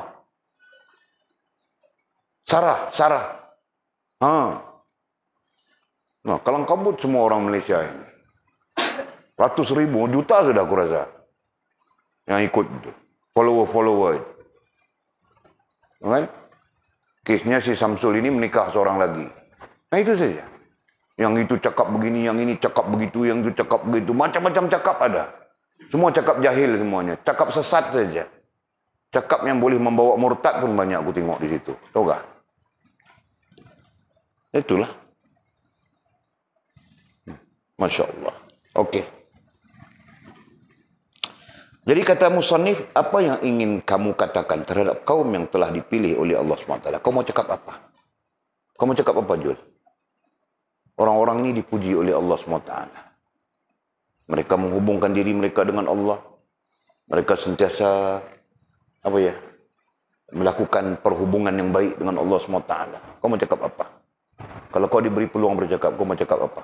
Speaker 1: Sarah. Nah, kelang kabut semua orang Malaysia ini. Ratus ribu, juta sudah aku rasa. Yang ikut itu. Follower itu. Kan? Kesnya si Samsul ini menikah seorang lagi. Nah, itu saja. Yang itu cakap begini, yang ini cakap begitu, yang itu cakap begitu. Macam-macam cakap ada. Semua cakap jahil semuanya. Cakap sesat saja. Cakap yang boleh membawa murtad pun banyak aku tengok di situ. Tahu tak? Itulah. Masya Allah. Okey. Jadi kata musannif, apa yang ingin kamu katakan terhadap kaum yang telah dipilih oleh Allah SWT? Kau mau cakap apa? Kau mau cakap apa, Jul? Orang-orang ini dipuji oleh Allah SWT. Mereka menghubungkan diri mereka dengan Allah. Mereka sentiasa melakukan perhubungan yang baik dengan Allah SWT. Kau mau cakap apa? Kalau kau diberi peluang bercakap, kau mau cakap apa?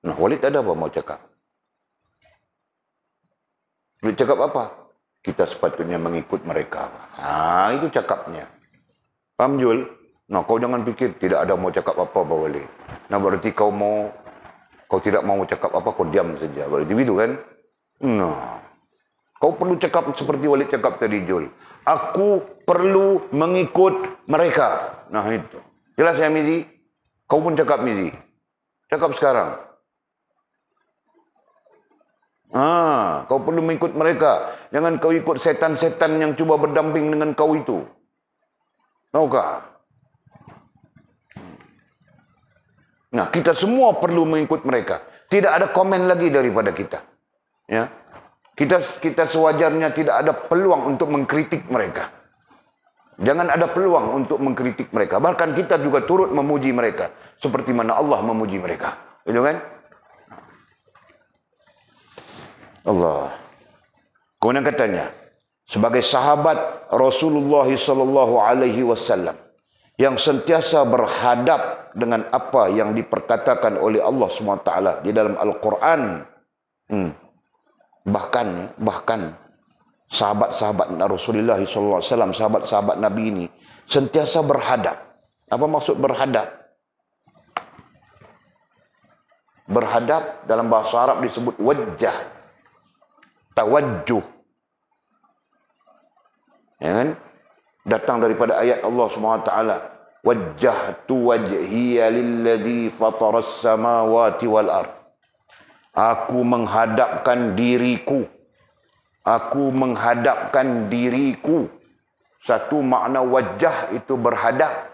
Speaker 1: Nah, Walid ada apa mau cakap? Walid cakap apa? Kita sepatutnya mengikut mereka. Itu cakapnya. Faham, Jul? Nah, kau jangan fikir tidak ada mau cakap apa, Walid. Nah, berarti kau tidak mau cakap apa, kau diam saja. Berarti begitu kan? Nah, kau perlu cakap seperti Walid cakap tadi, Jul. Aku perlu mengikut mereka. Nah, itu. Jelas ya, Mizi? Kau pun cakap, Mizi. Cakap sekarang. Kau perlu mengikut mereka. Jangan kau ikut setan-setan yang cuba berdamping dengan kau itu. Tahukah? Nah, kita semua perlu mengikut mereka. Tidak ada komen lagi daripada kita. Ya. Kita sewajarnya tidak ada peluang untuk mengkritik mereka. Jangan ada peluang untuk mengkritik mereka. Bahkan kita juga turut memuji mereka. Seperti mana Allah memuji mereka. Itu kan? Allah. Kemudian katanya, sebagai sahabat Rasulullah SAW yang sentiasa berhadap dengan apa yang diperkatakan oleh Allah SWT di dalam Al-Quran. Bahkan sahabat-sahabat Rasulullah SAW, sahabat-sahabat Nabi ini sentiasa berhadap. Apa maksud berhadap? Berhadap dalam bahasa Arab disebut wajjah, tawajjuh. Ya kan? Datang daripada ayat Allah SWT. Wajjahtu wajhiya lilladzi fataras samawati wal ard. Aku menghadapkan diriku. Aku menghadapkan diriku. Satu makna wajah itu berhadap.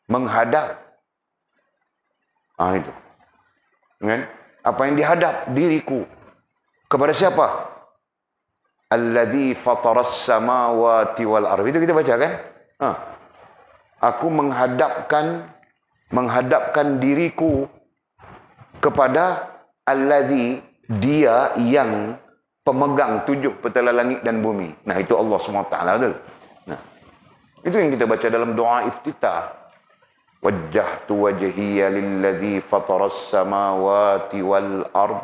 Speaker 1: Menghadap. Itu. Kan? Apa yang dihadap? Diriku. Kepada siapa? Alladzi fataras samawati wal ardh. Itu kita baca kan? Aku menghadapkan diriku kepada alladzi, dia yang pemegang 7 petala langit dan bumi. Nah, itu Allah SWT. Nah, itu yang kita baca dalam doa iftitah. Wajjahtu wajhiya lilladzi fataras samawati wal ardh.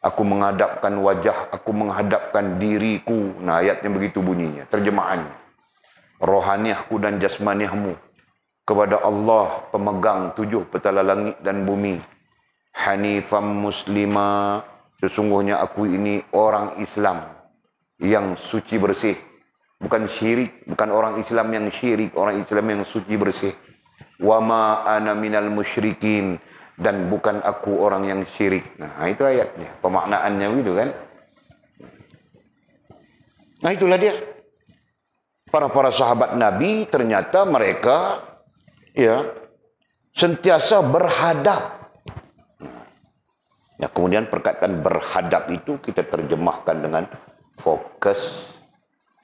Speaker 1: Aku menghadapkan wajah, aku menghadapkan diriku. Nah, ayatnya begitu bunyinya, terjemahannya. Rohaniahku dan jasmaniahmu kepada Allah, pemegang 7 petala langit dan bumi. Hanifam muslimah, sesungguhnya aku ini orang Islam yang suci bersih. Bukan syirik, bukan orang Islam yang syirik, orang Islam yang suci bersih. Wa ma ana minal musyrikin, dan bukan aku orang yang syirik. Nah, itu ayatnya, pemaknaannya gitu kan. Nah, itulah dia. Para sahabat Nabi ternyata mereka ya sentiasa berhadap. Nah, kemudian perkataan berhadap itu kita terjemahkan dengan fokus,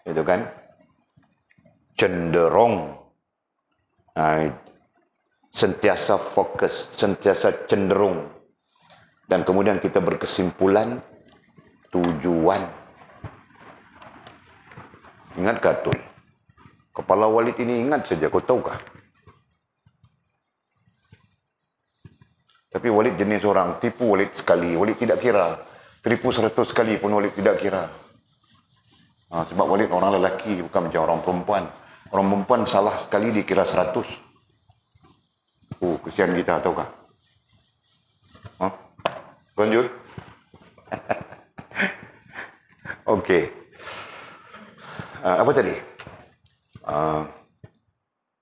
Speaker 1: itu kan, cenderung. Nah, sentiasa fokus, sentiasa cenderung. Dan kemudian kita berkesimpulan tujuan. Ingat Katul? Kepala Walid ini ingat saja, kau tahukah? Tapi Walid jenis orang, tipu Walid sekali, Walid tidak kira. Tipu 100 kali pun Walid tidak kira. Sebab Walid orang lelaki, bukan macam orang perempuan. Orang perempuan salah sekali dikira 100. Kesian kita, tahukah? Lanjut. Okey. Apa tadi?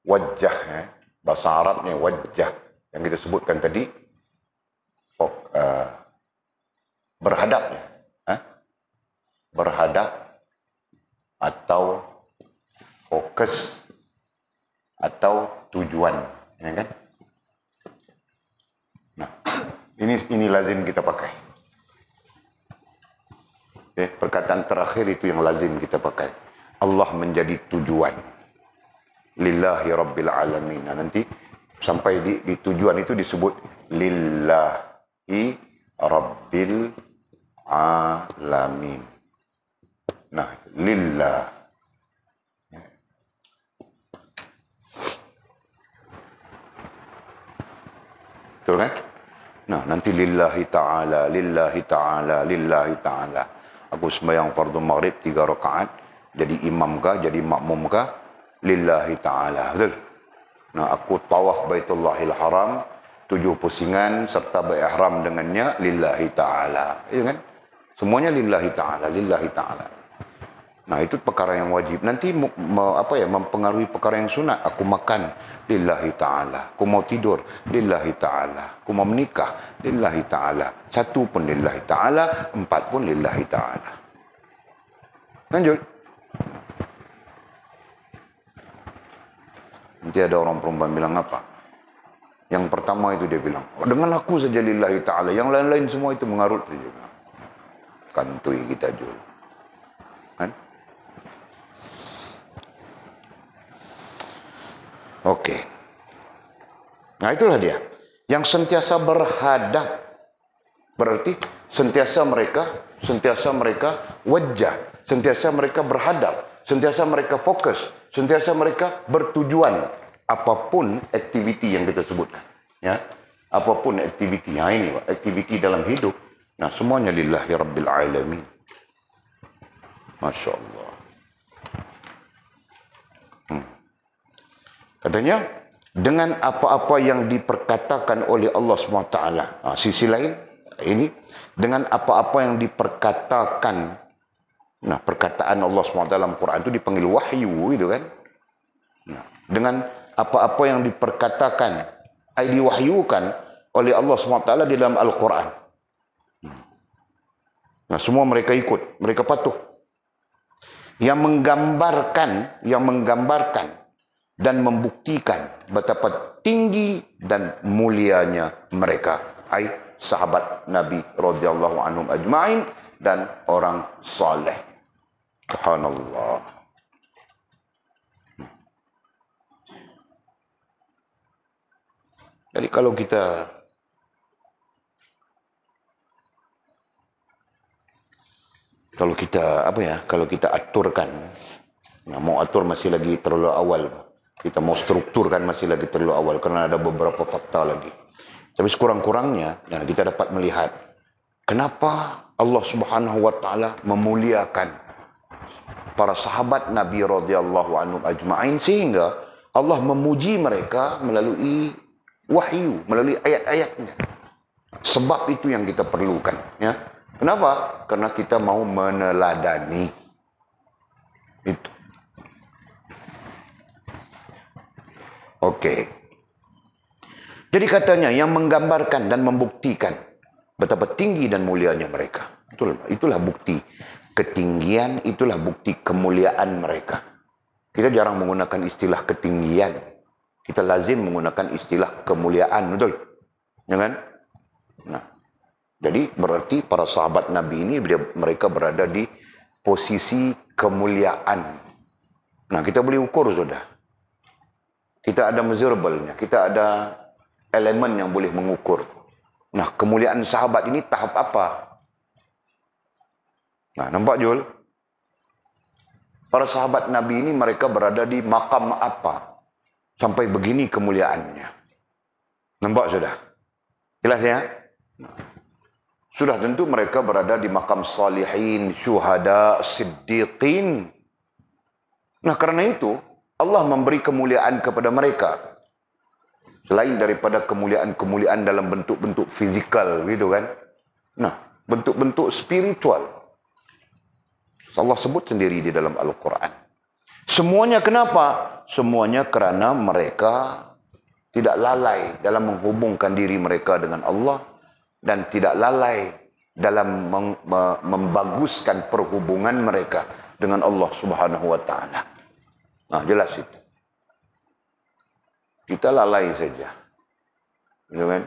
Speaker 1: Wajah. Bahasa Arabnya wajah. Yang kita sebutkan tadi. Berhadap. Berhadap. Atau fokus. Atau tujuan. Ya kan? Nah, ini lazim kita pakai. Perkataan terakhir itu yang lazim kita pakai. Allah menjadi tujuan. Lillahi Rabbil Alamin. Nah, nanti sampai di tujuan itu disebut Lillahi Rabbil Alamin. Nah, Lillah. Betul kan? Nah, nanti lillahi ta'ala, lillahi ta'ala, lillahi ta'ala. Aku sembahyang fardu maghrib 3 rakaat, jadi imam kah, jadi makmum kah? Lillahi ta'ala. Betul? Nah, aku tawaf Baitullahil Haram, 7 pusingan serta berihram dengannya, lillahi ta'ala. Iya kan? Semuanya lillahi ta'ala, lillahi ta'ala. Nah, itu perkara yang wajib. Nanti mempengaruhi perkara yang sunat. Aku makan, lillahi ta'ala. Aku mau tidur, lillahi ta'ala. Aku mau menikah, lillahi ta'ala. 1 pun lillahi ta'ala, 4 pun lillahi ta'ala. Lanjut. Nanti ada orang perempuan bilang apa? Yang pertama itu dia bilang, oh, dengan aku saja lillahi ta'ala. Yang lain-lain semua itu mengarut saja. Kantui kita Jul. Kan? Oke. Nah itulah dia. Yang sentiasa berhadap. Berarti sentiasa mereka wajah. Sentiasa mereka berhadap. Sentiasa mereka fokus. Sentiasa mereka bertujuan. Apapun aktiviti yang kita sebutkan. Ya. Apapun aktiviti. Nah ini aktiviti dalam hidup. Nah semuanya lillahi rabbil alamin. Masya Allah. Katanya, dengan apa-apa yang diperkatakan oleh Allah SWT. Sisi lain, ini, dengan apa-apa yang diperkatakan. Nah, perkataan Allah SWT dalam Quran itu dipanggil wahyu, gitu kan. Nah, dengan apa-apa yang diperkatakan, diwahyukan oleh Allah SWT di dalam Al-Quran. Nah, semua mereka ikut, mereka patuh. Yang menggambarkan dan membuktikan betapa tinggi dan mulianya mereka, sahabat Nabi radhiyallahu anhum ajma'in dan orang saleh. Subhanallah. Jadi kalau kita aturkan, nah mau atur masih lagi terlalu awal. Kita mau strukturkan masih lagi terlalu awal karena ada beberapa fakta lagi. Tapi sekurang-kurangnya kita dapat melihat kenapa Allah Subhanahu wa taala memuliakan para sahabat Nabi radhiyallahu anhum ajma'in sehingga Allah memuji mereka melalui wahyu, melalui ayat-ayatnya. Sebab itu yang kita perlukan, ya. Kenapa? Karena kita mau meneladani itu. Oke. Jadi katanya yang menggambarkan dan membuktikan betapa tinggi dan mulianya mereka. Itulah bukti ketinggian, itulah bukti kemuliaan mereka. Kita jarang menggunakan istilah ketinggian. Kita lazim menggunakan istilah kemuliaan, betul? Ya kan? Nah, jadi berarti para sahabat Nabi ini mereka berada di posisi kemuliaan. Nah, kita boleh ukur sudah. Kita ada measurable-nya, kita ada elemen yang boleh mengukur. Nah, kemuliaan sahabat ini tahap apa? Nah, nampak Jul? Para sahabat Nabi ini mereka berada di makam apa? Sampai begini kemuliaannya. Nampak sudah? Jelas ya? Sudah tentu mereka berada di makam salihin, syuhada, siddiqin. Nah, karena itu Allah memberi kemuliaan kepada mereka. Selain daripada kemuliaan-kemuliaan dalam bentuk-bentuk fizikal, gitu kan. Nah, bentuk-bentuk spiritual. Allah sebut sendiri di dalam Al-Quran. Semuanya kenapa? Semuanya kerana mereka tidak lalai dalam menghubungkan diri mereka dengan Allah. Dan tidak lalai dalam membaguskan perhubungan mereka dengan Allah Subhanahu wa ta'ala. Nah, jelas itu. Kita lalai saja. Ya kan?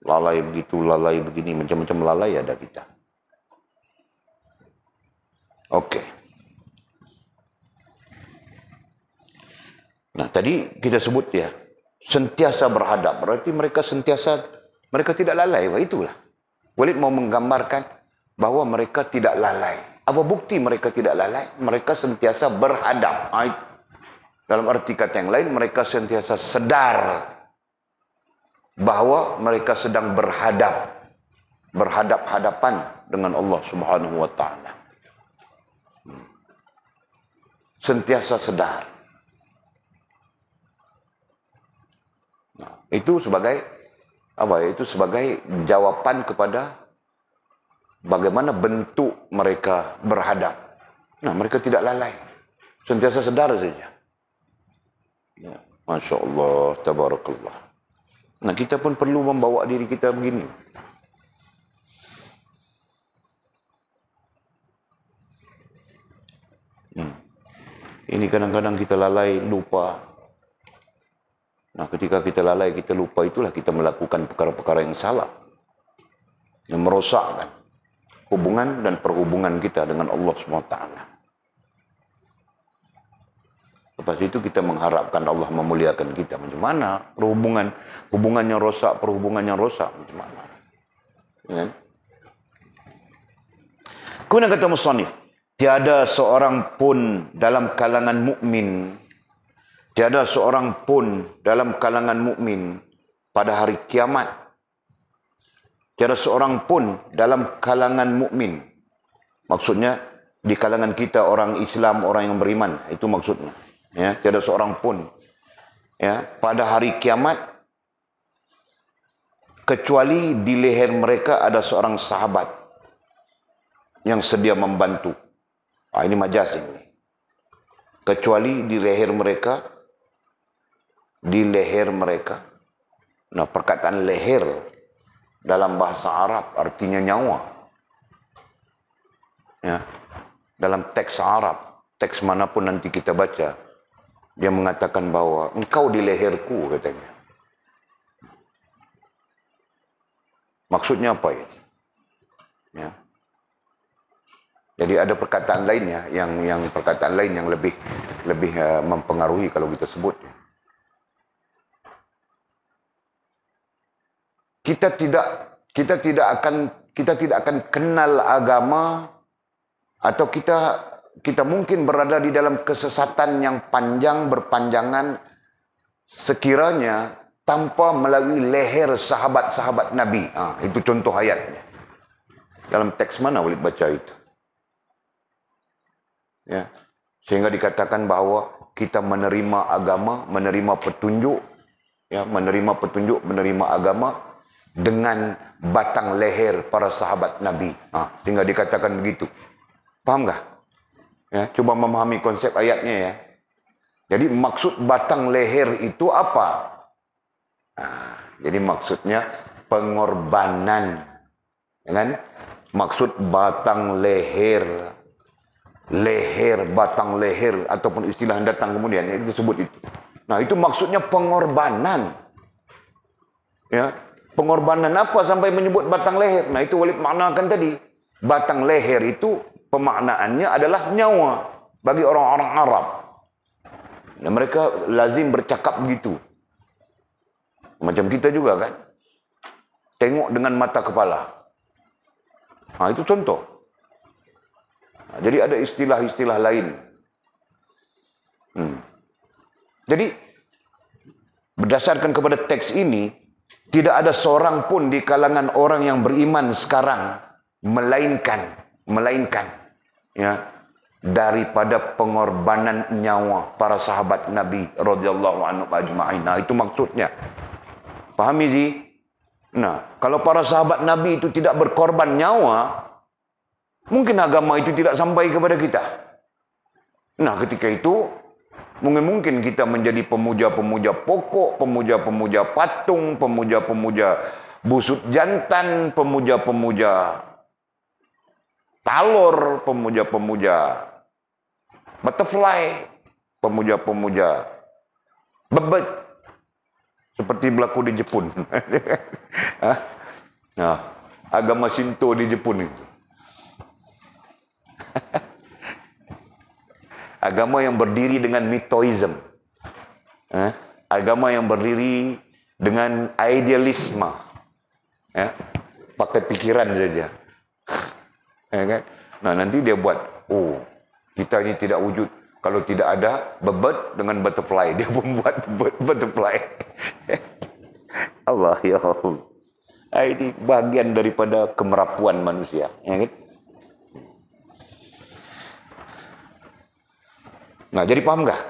Speaker 1: Lalai begitu, lalai begini, macam-macam lalai ada kita. Oke. Nah, tadi kita sebut ya, sentiasa berhadap. Berarti mereka tidak lalai. Wah, itulah. Walid mau menggambarkan bahwa mereka tidak lalai. Apa bukti mereka tidak lalai? Mereka sentiasa berhadap. Dalam arti kata yang lain, mereka sentiasa sedar bahwa mereka sedang berhadap-hadapan dengan Allah Subhanahu wa ta'ala. Sentiasa sedar. Nah, itu sebagai apa? Itu sebagai jawaban kepada bagaimana bentuk mereka berhadap. Nah, mereka tidak lalai. Sentiasa sedar saja. Ya, Masya Allah, tabarakallah. Nah, kita pun perlu membawa diri kita begini. Ini kadang-kadang kita lalai, lupa. Nah, ketika kita lalai, kita lupa, itulah kita melakukan perkara-perkara yang salah, yang merosakkan hubungan dan perhubungan kita dengan Allah SWT. Lepas itu kita mengharapkan Allah memuliakan kita. Macam mana hubungannya rosak, perhubungannya rosak, macam mana? Ya. Kemudian kata musannif, tiada seorang pun dalam kalangan mukmin, tiada seorang pun dalam kalangan mukmin pada hari kiamat, tiada seorang pun dalam kalangan mukmin. Maksudnya di kalangan kita orang Islam, orang yang beriman, itu maksudnya. Ya, tiada seorang pun ya pada hari kiamat kecuali di leher mereka ada seorang sahabat yang sedia membantu. Ini majaz ini. Kecuali di leher mereka, Nah, perkataan leher dalam bahasa Arab artinya nyawa. Ya. Dalam teks Arab, teks manapun nanti kita baca, dia mengatakan bahwa engkau di leherku, katanya. Maksudnya apa ini? Ya. Jadi ada perkataan lainnya, yang perkataan lain yang lebih mempengaruhi kalau kita sebut. Kita tidak akan kenal agama, atau kita mungkin berada di dalam kesesatan yang panjang berpanjangan sekiranya tanpa melalui leher sahabat-sahabat Nabi. Itu contoh ayatnya. Dalam teks mana boleh baca itu? Ya. Sehingga dikatakan bahwa kita menerima agama, menerima petunjuk, ya, menerima agama dengan batang leher para sahabat Nabi. Sehingga dikatakan begitu. Paham nggak? Ya, coba memahami konsep ayatnya ya. Jadi maksud batang leher itu apa? Jadi maksudnya pengorbanan, ya kan? Maksud batang leher, batang leher, ataupun istilah yang datang kemudian itu disebut itu. Nah, itu maksudnya pengorbanan. Ya, pengorbanan apa sampai menyebut batang leher? Nah, itu Walid maknakan tadi. Batang leher itu pemaknaannya adalah nyawa bagi orang-orang Arab. Dan mereka lazim bercakap begitu. Macam kita juga kan. Tengok dengan mata kepala. Itu contoh. Jadi ada istilah-istilah lain. Jadi berdasarkan kepada teks ini, tidak ada seorang pun di kalangan orang yang beriman sekarang melainkan ya, daripada pengorbanan nyawa para sahabat Nabi radhiyallahu anhu ajma'in. Itu maksudnya. Pahami sih? Nah, kalau para sahabat Nabi itu tidak berkorban nyawa, mungkin agama itu tidak sampai kepada kita. Nah, ketika itu mungkin kita menjadi pemuja-pemuja pokok, pemuja-pemuja patung, pemuja-pemuja busut jantan, pemuja-pemuja talor, pemuja-pemuja butterfly, pemuja-pemuja bebet, seperti berlaku di Jepun. Nah, agama Shinto di Jepun itu. Agama yang berdiri dengan mitoism. Agama yang berdiri dengan idealisme. Pakai pikiran saja. Kan? Nah, nanti dia buat, kita ini tidak wujud kalau tidak ada bebet dengan butterfly. Dia pun buat butterfly. Allah ya Allah. Ini bagian daripada kemerapuan manusia, ya kan? Nah, jadi paham nggak?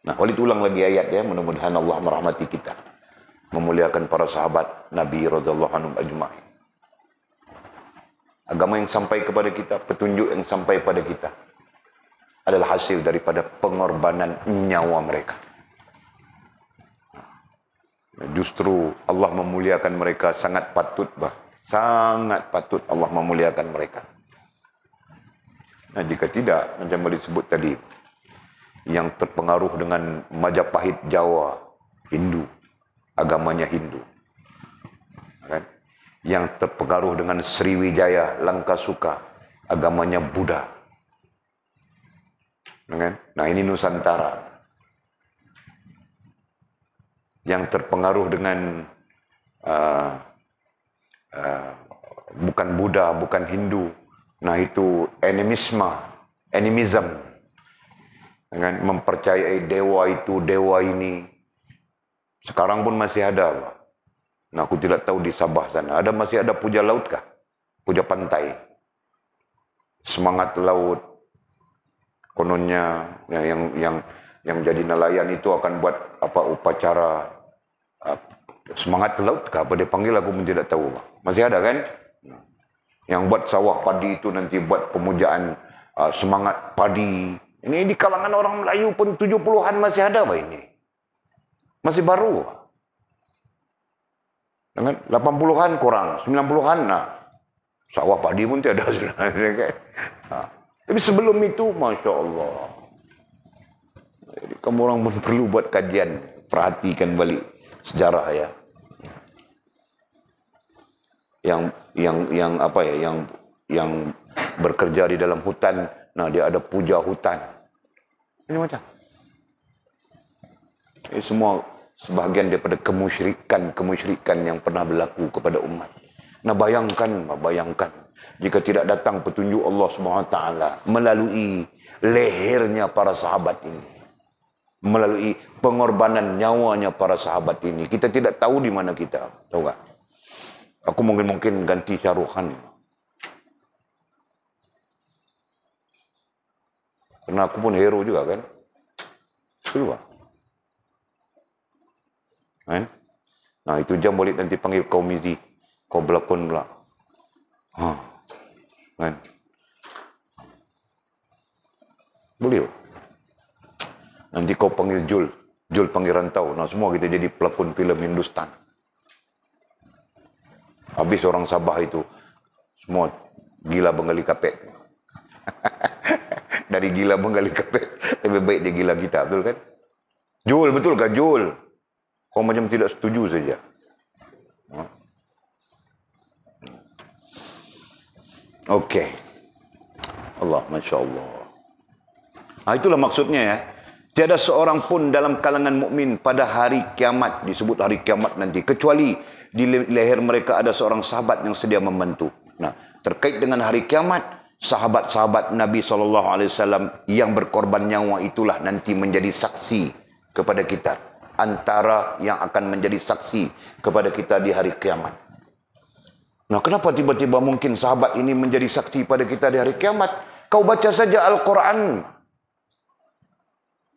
Speaker 1: Nah, Walid ulang lagi ayat ya, mudah-mudahan Allah merahmati kita, memuliakan para sahabat Nabi radhiyallahu anhum ajma'in. Agama yang sampai kepada kita, petunjuk yang sampai pada kita adalah hasil daripada pengorbanan nyawa mereka. Justru Allah memuliakan mereka, sangat patut Allah memuliakan mereka. Nah, jika tidak, macam boleh disebut tadi, yang terpengaruh dengan Majapahit Jawa, Hindu, agamanya Hindu. Kan? Yang terpengaruh dengan Sriwijaya, Langkasuka, agamanya Buddha. Kan? Nah, ini Nusantara. Yang terpengaruh dengan bukan Buddha, bukan Hindu. Nah, itu animism. Dengan mempercayai dewa itu, dewa ini. Sekarang pun masih ada, Pak. Nah, aku tidak tahu di Sabah sana. Masih ada puja laut kah? Puja pantai. Semangat laut. Kononnya yang jadi nelayan itu akan buat upacara semangat laut kah? Apa dia panggil, aku pun tidak tahu, Pak. Masih ada kan? Yang buat sawah padi itu nanti buat pemujaan semangat padi. Ini di kalangan orang Melayu pun 70-an masih ada, Pak, ini. Masih baru. Dengan 80-an kurang, 90-an, nah, sawah padi pun tiada. Nah, tapi sebelum itu, Masya Allah. Jadi kamu orang pun perlu buat kajian, perhatikan balik sejarah ya. Yang bekerja di dalam hutan, nah dia ada puja hutan. Ini macam. Ini semua sebahagian daripada kemusyrikan yang pernah berlaku kepada umat. Nah, bayangkan jika tidak datang petunjuk Allah SWT melalui lehernya para sahabat ini, melalui pengorbanan nyawanya para sahabat ini, kita tidak tahu di mana kita. Tahu tak? Aku mungkin ganti Syahrukh. Karena aku pun hero juga kan. Betul, Pak? Kan? Nah, itu jam boleh nanti panggil kau Mizi. Kau berlakon pula. Kan? Boleh, Pak? Nanti kau panggil Jul panggil Rantau. Nah, semua kita jadi pelakon filem Hindustan. Habis orang Sabah itu semua gila Bengali Kapet. Dari gila Bengali Kapet lebih baik dia gila kita, betul kan? Jul, betul kan Jul? Kau macam tidak setuju saja. Okey. Allah, Masya Allah. Nah, itulah maksudnya ya. Tiada seorang pun dalam kalangan mukmin pada hari kiamat, disebut hari kiamat nanti, kecuali di leher mereka ada seorang sahabat yang sedia membantu. Nah, terkait dengan hari kiamat, sahabat-sahabat Nabi SAW yang berkorban nyawa itulah nanti menjadi saksi kepada kita. Antara yang akan menjadi saksi kepada kita di hari kiamat. Nah, kenapa tiba-tiba mungkin sahabat ini menjadi saksi pada kita di hari kiamat? Kau baca saja Al-Quran.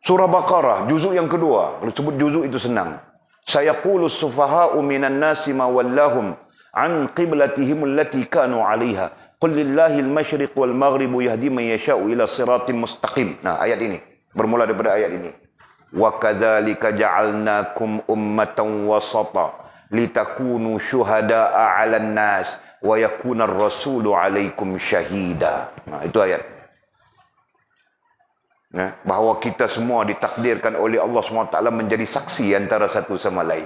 Speaker 1: Surah Baqarah, juzuk yang kedua. Kalau sebut juzuk itu senang. Sayaqulu sufaha'u minan nasi ma wallahum an qiblatihim allati kanu 'alaiha. Qul lillahi al-masyriq wal maghribu yahdi man yasha'u ila siratin mustaqim. Nah, ayat ini bermula daripada ayat ini. Wa kadzalika ja'alnakum ummatan wasata litakunu syuhada'a 'alan nas wa yakuna ar-rasulu 'alaikum syahida. Nah, itu ayat. Ya, bahawa kita semua ditakdirkan oleh Allah SWT menjadi saksi antara satu sama lain.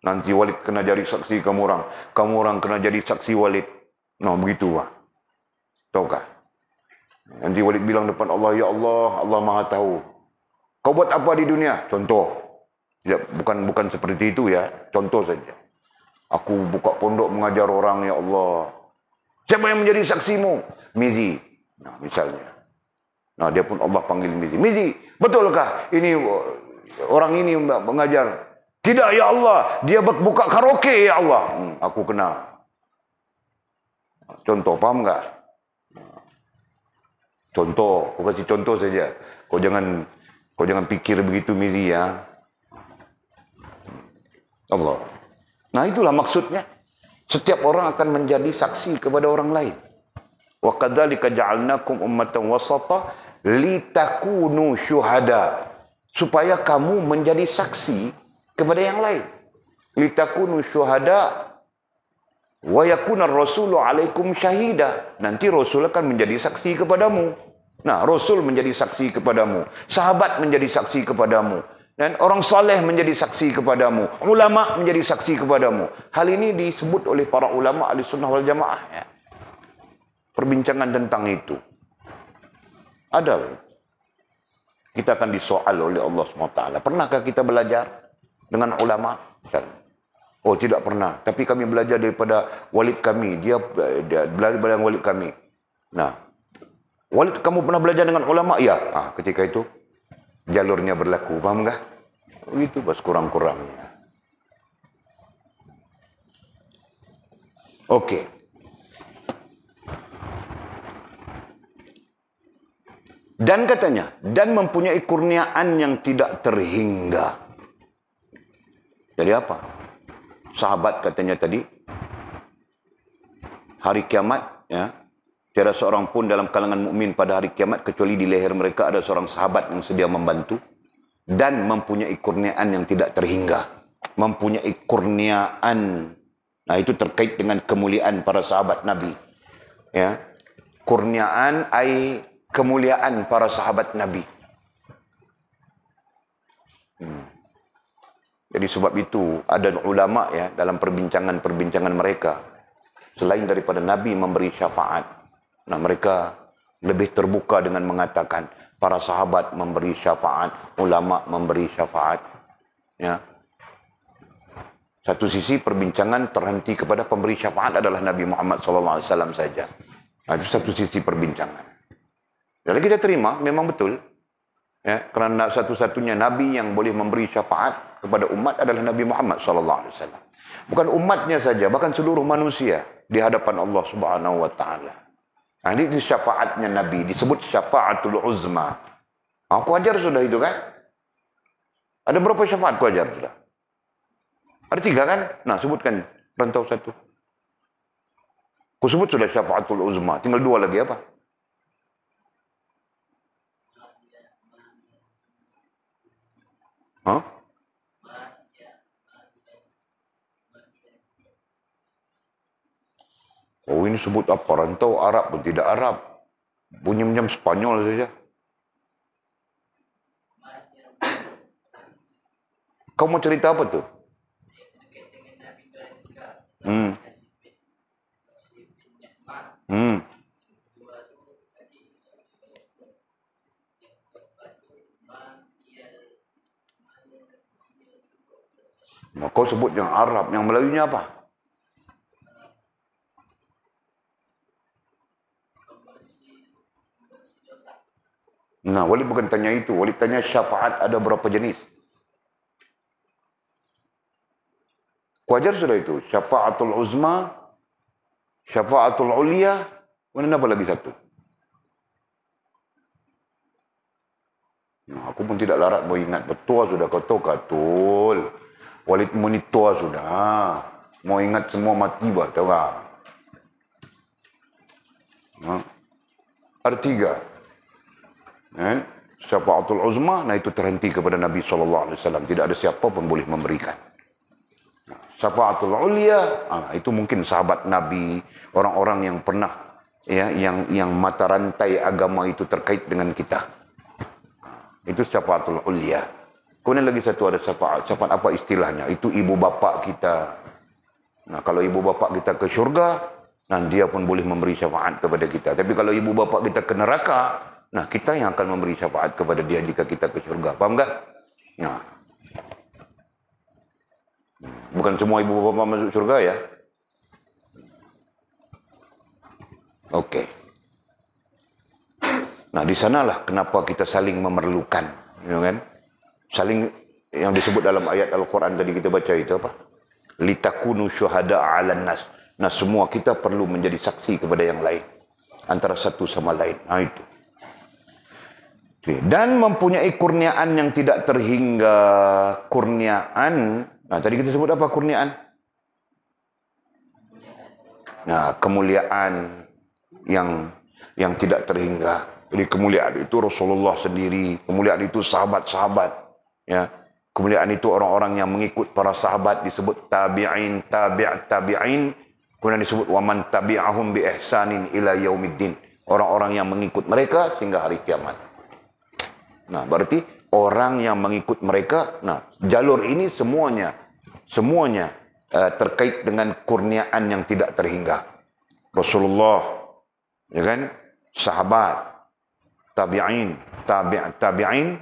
Speaker 1: Nanti Walid kena jadi saksi kamu orang kena jadi saksi Walid. Nah, begitu, Pak. Tahukah? Nanti Walid bilang depan Allah, ya Allah, Allah Maha tahu. Kau buat apa di dunia? Contoh. Ya, bukan seperti itu ya, contoh saja. Aku buka pondok mengajar orang, ya Allah. Siapa yang menjadi saksimu? Mizi. Nah, misalnya. Nah, dia pun Allah panggil Mizi. Mizi, betulkah ini orang ini mengajar? Tidak, ya Allah. Dia buka karaoke, ya Allah. Aku kena. Contoh, paham tak? Contoh, aku kasih contoh saja. Kau jangan pikir begitu, Mizi, ya. Allah. Nah, itulah maksudnya. Setiap orang akan menjadi saksi kepada orang lain. Wa kadzalika ja'alnakum ummatan wasata litakunu syuhada, supaya kamu menjadi saksi kepada yang lain. Litakunu syuhada wa yakuna ar-rasulu 'alaikum syahida. Nanti Rasul akan menjadi saksi kepadamu. Nah, Rasul menjadi saksi kepadamu, sahabat menjadi saksi kepadamu, dan orang saleh menjadi saksi kepadamu, ulama menjadi saksi kepadamu. Hal ini disebut oleh para ulama Ahlussunnah wal Jamaah. Ya. Perbincangan tentang itu. Ada. Kita akan disoal oleh Allah SWT. Pernahkah kita belajar dengan ulama? Oh, tidak pernah. Tapi kami belajar daripada walid kami. Dia belajar dari walid kami. Nah, walid kamu pernah belajar dengan ulama? Ya. Ketika itu jalurnya berlaku. Faham tak? Begitu pas kurang-kurangnya. Okey. Dan katanya, dan mempunyai kurniaan yang tidak terhingga. Jadi apa? Sahabat katanya tadi, hari kiamat, ya, tiada seorang pun dalam kalangan mukmin pada hari kiamat kecuali di leher mereka ada seorang sahabat yang sedia membantu, dan mempunyai kurniaan yang tidak terhingga. Mempunyai kurniaan. Nah, itu terkait dengan kemuliaan para sahabat Nabi. Ya, kurniaan ai kemuliaan para sahabat Nabi. Jadi sebab itu ada ulama ya dalam perbincangan mereka, selain daripada Nabi memberi syafaat, nah mereka lebih terbuka dengan mengatakan para sahabat memberi syafaat, ulama memberi syafaat. Ya. Satu sisi perbincangan terhenti kepada pemberi syafaat adalah Nabi Muhammad SAW saja. Nah, itu satu sisi perbincangan. Jadi kita terima, memang betul. Ya, kerana satu-satunya Nabi yang boleh memberi syafaat kepada umat adalah Nabi Muhammad SAW. Bukan umatnya saja, bahkan seluruh manusia di hadapan Allah Subhanahu Wa Taala. Nah, ini syafaatnya Nabi, disebut syafaatul uzma. Aku ajar sudah itu kan? Ada berapa syafaat aku ajar sudah? Ada 3 kan? Nah, sebutkan rantau 1. Aku sebut sudah syafaatul uzma, tinggal 2 lagi apa? Hah? Oh, ini sebut apa? Rantau Arab pun tidak Arab. Bunyi macam Spanyol saja. Kau mau cerita apa tu? Nah, kau sebut yang Arab, yang Melayunya apa? Nah, Walid bukan tanya itu. Walid tanya syafaat ada berapa jenis. Ku ajar sudah itu. Syafaatul uzma, syafaatul ulia, mana apa lagi satu? Nah, aku pun tidak larat mau ingat. Betul sudah kau tahu katul. Walid monitor sudah. Mau ingat semua mati bah, tahu tak? Nah, ada 3. Syafaatul uzma, nah itu terhenti kepada Nabi SAW. Tidak ada siapa pun boleh memberikan. Syafaatul ulia, itu mungkin sahabat Nabi, orang-orang yang pernah, ya, yang mata rantai agama itu terkait dengan kita. Itu syafaatul ulia. Kemudian lagi satu ada syafaat. Syafaat apa istilahnya? Itu ibu bapa kita. Nah, kalau ibu bapa kita ke syurga, nah dia pun boleh memberi syafaat kepada kita. Tapi kalau ibu bapa kita ke neraka, nah kita yang akan memberi syafaat kepada dia jika kita ke syurga. Faham tak? Nah, bukan semua ibu bapa masuk syurga ya. Okey. Nah, di sanalah kenapa kita saling memerlukan, you know, kan? Saling, yang disebut dalam ayat Al-Quran tadi kita baca itu apa? Litakunu syuhada'a 'alan nas. Nah, semua kita perlu menjadi saksi kepada yang lain, antara satu sama lain. Nah, itu. Dan mempunyai kurniaan yang tidak terhingga. Kurniaan, nah tadi kita sebut apa kurniaan? Nah, kemuliaan yang tidak terhingga. Jadi kemuliaan itu Rasulullah sendiri, kemuliaan itu sahabat-sahabat, ya. Kemuliaan itu orang-orang yang mengikut para sahabat disebut tabi'in, tabi'in, kemudian disebut waman tabi'ahum bi ihsanin ila yaumiddin. orang-orang yang mengikut mereka sehingga hari kiamat. Nah, berarti orang yang mengikut mereka, nah, jalur ini semuanya terkait dengan kurniaan yang tidak terhingga. Rasulullah, ya kan? Sahabat, tabi'in, tabi'in,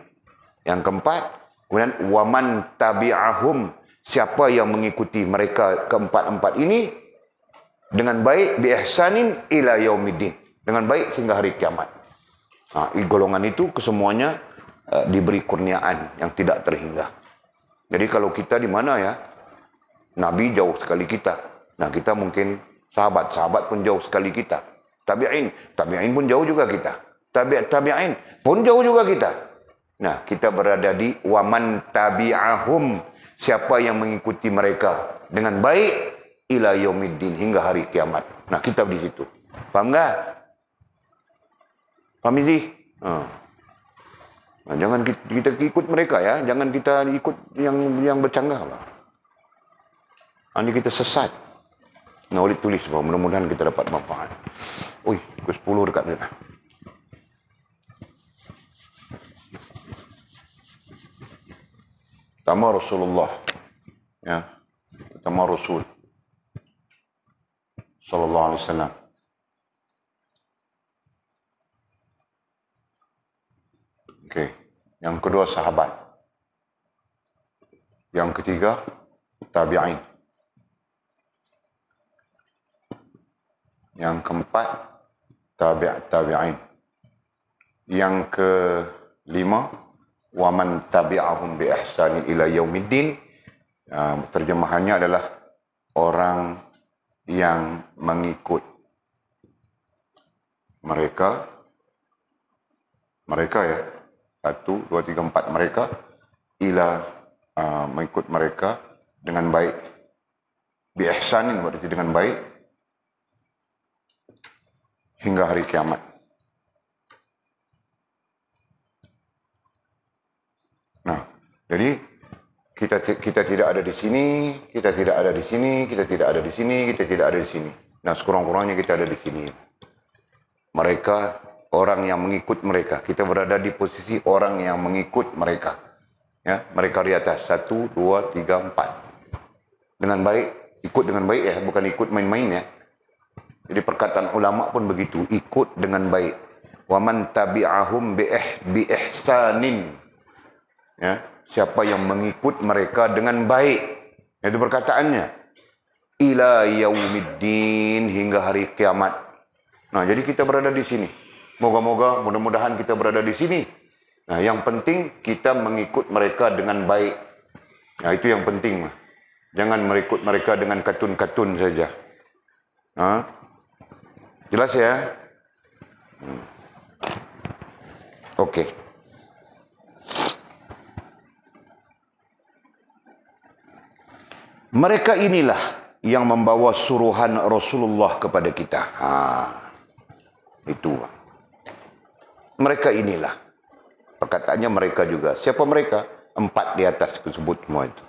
Speaker 1: yang keempat, kemudian waman tabi'ahum, siapa yang mengikuti mereka keempat-empat ini dengan baik bi ihsanin ila yaumiddin, dengan baik sehingga hari kiamat. Nah, golongan itu kesemuanya diberi kurniaan yang tidak terhingga. Jadi kalau kita di mana ya, Nabi jauh sekali kita. Nah, kita mungkin sahabat pun jauh sekali kita. Tabi'in pun jauh juga kita. Tabi'in pun jauh juga kita. Nah, kita berada di waman tabi'ahum, siapa yang mengikuti mereka dengan baik ila yaumiddin, hingga hari kiamat. Nah, kita di situ. Paham enggak? Paham ini? Nah, jangan kita ikut mereka ya, jangan kita ikut yang bercanggah lah. Ini kita sesat. Nah, boleh tulis bahawa mudah-mudahan kita dapat manfaat. Ui, ke 10 dekat ni lah. Pertama Rasulullah, ya, pertama Rasul sallallahu alaihi wasallam. Okey, yang kedua sahabat. Yang ketiga tabi'in. Yang keempat tabi'in. Yang kelima waman tabi'ahum bi ihsanin ila yaumiddin. Terjemahannya adalah orang yang mengikut mereka ya, 1, 2, 3, 4 mereka, ila mengikut mereka dengan baik, bi ihsanin berarti dengan baik hingga hari kiamat. Nah, jadi kita tidak ada di sini, kita tidak ada di sini, kita tidak ada di sini, kita tidak ada di sini. Nah, sekurang-kurangnya kita ada di sini. Mereka orang yang mengikut mereka. Kita berada di posisi orang yang mengikut mereka. Ya, mereka di atas 1, 2, 3, 4. Dengan baik, ikut dengan baik ya, bukan ikut main-main ya. Jadi perkataan ulama pun begitu, ikut dengan baik. Waman tabi'ahum bi ihsanin. Ya, siapa yang mengikut mereka dengan baik. Itu perkataannya. Ila yaumiddin, hingga hari kiamat. Nah, jadi kita berada di sini. Moga-moga, mudah-mudahan kita berada di sini. Nah, yang penting kita mengikut mereka dengan baik. Nah, itu yang penting. Jangan mengikut mereka dengan katun-katun saja. Jelas ya? Okey. Mereka inilah yang membawa suruhan Rasulullah kepada kita. Itu. Mereka inilah. Perkataannya mereka juga. Siapa mereka? 4 di atas disebut semua itu.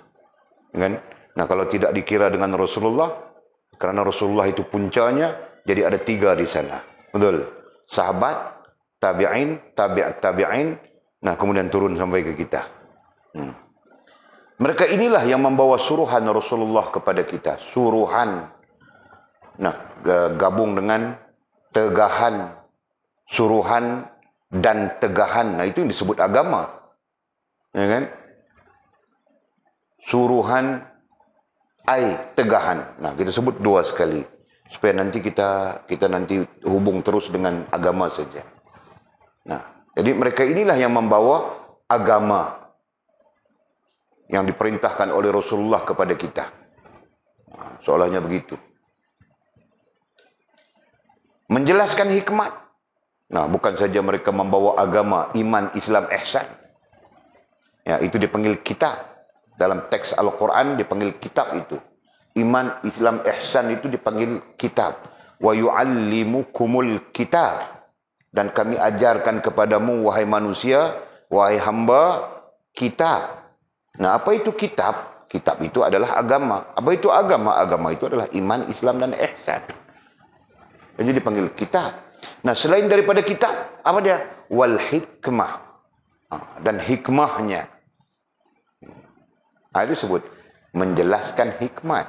Speaker 1: Kan? Nah, kalau tidak dikira dengan Rasulullah, karena Rasulullah itu puncanya, jadi ada 3 di sana. Betul? Sahabat, tabi'in, tabi'in, nah kemudian turun sampai ke kita. Mereka inilah yang membawa suruhan Rasulullah kepada kita. Suruhan. Nah, gabung dengan tegahan. Suruhan dan tegahan. Nah, itu yang disebut agama. Ya kan? Suruhan, tegahan. Nah, kita sebut 2 sekali. Supaya nanti kita nanti hubung terus dengan agama saja. Nah, jadi mereka inilah yang membawa agama yang diperintahkan oleh Rasulullah kepada kita. Nah, seolahnya begitu. Menjelaskan hikmat. Nah, bukan saja mereka membawa agama, iman, Islam, ihsan. Ya, itu dipanggil kitab. Dalam teks Al-Quran dipanggil kitab itu. Iman, Islam, ihsan itu dipanggil kitab. Wa yu'allimukumul kitab. Dan kami ajarkan kepadamu, wahai manusia, wahai hamba, kitab. Nah, apa itu kitab? Kitab itu adalah agama. Apa itu agama? Agama itu adalah iman, Islam, dan ihsan. Jadi dipanggil kitab. Nah, selain daripada kitab, apa dia? Wal hikmah. Dan hikmahnya. Itu sebut menjelaskan hikmat.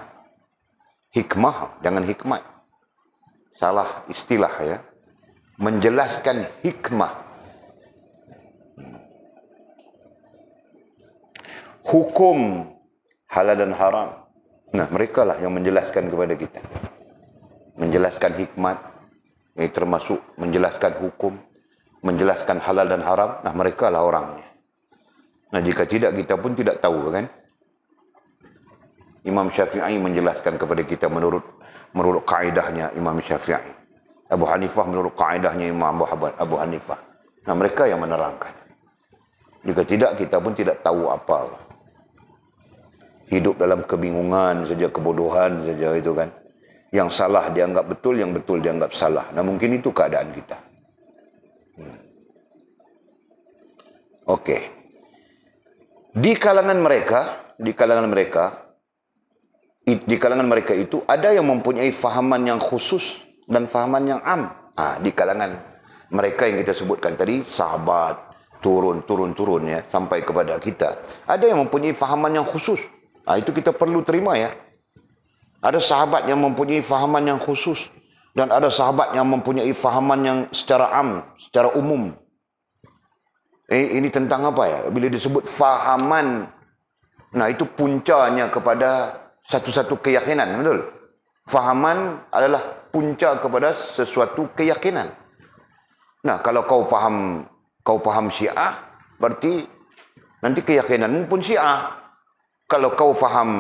Speaker 1: Hikmah, jangan hikmat. Salah istilah ya. Menjelaskan hikmah. Hukum halal dan haram. Nah, mereka lah yang menjelaskan kepada kita. Menjelaskan hikmat. Ini termasuk menjelaskan hukum. Menjelaskan halal dan haram. Nah, mereka lah orangnya. Nah, jika tidak, kita pun tidak tahu kan. Imam Syafi'i menjelaskan kepada kita menurut kaedahnya Imam Syafi'i. Abu Hanifah menurut kaedahnya Imam Abu Hanifah. Nah, mereka yang menerangkan. Jika tidak, kita pun tidak tahu apa. Hidup dalam kebingungan saja, kebodohan saja itu kan. Yang salah dianggap betul, yang betul dianggap salah. Nah, mungkin itu keadaan kita. Okey. Di kalangan mereka itu ada yang mempunyai fahaman yang khusus dan fahaman yang am. Di kalangan mereka yang kita sebutkan tadi, sahabat, turun ya, sampai kepada kita. Ada yang mempunyai fahaman yang khusus. Itu kita perlu terima ya. Ada sahabat yang mempunyai fahaman yang khusus. Dan ada sahabat yang mempunyai fahaman yang secara am, secara umum. Ini tentang apa ya? Bila disebut fahaman, nah itu puncanya kepada satu-satu keyakinan, betul? Fahaman adalah punca kepada sesuatu keyakinan. Nah, kalau kau faham Syiah, berarti nanti keyakinanmu pun Syiah. Kalau kau faham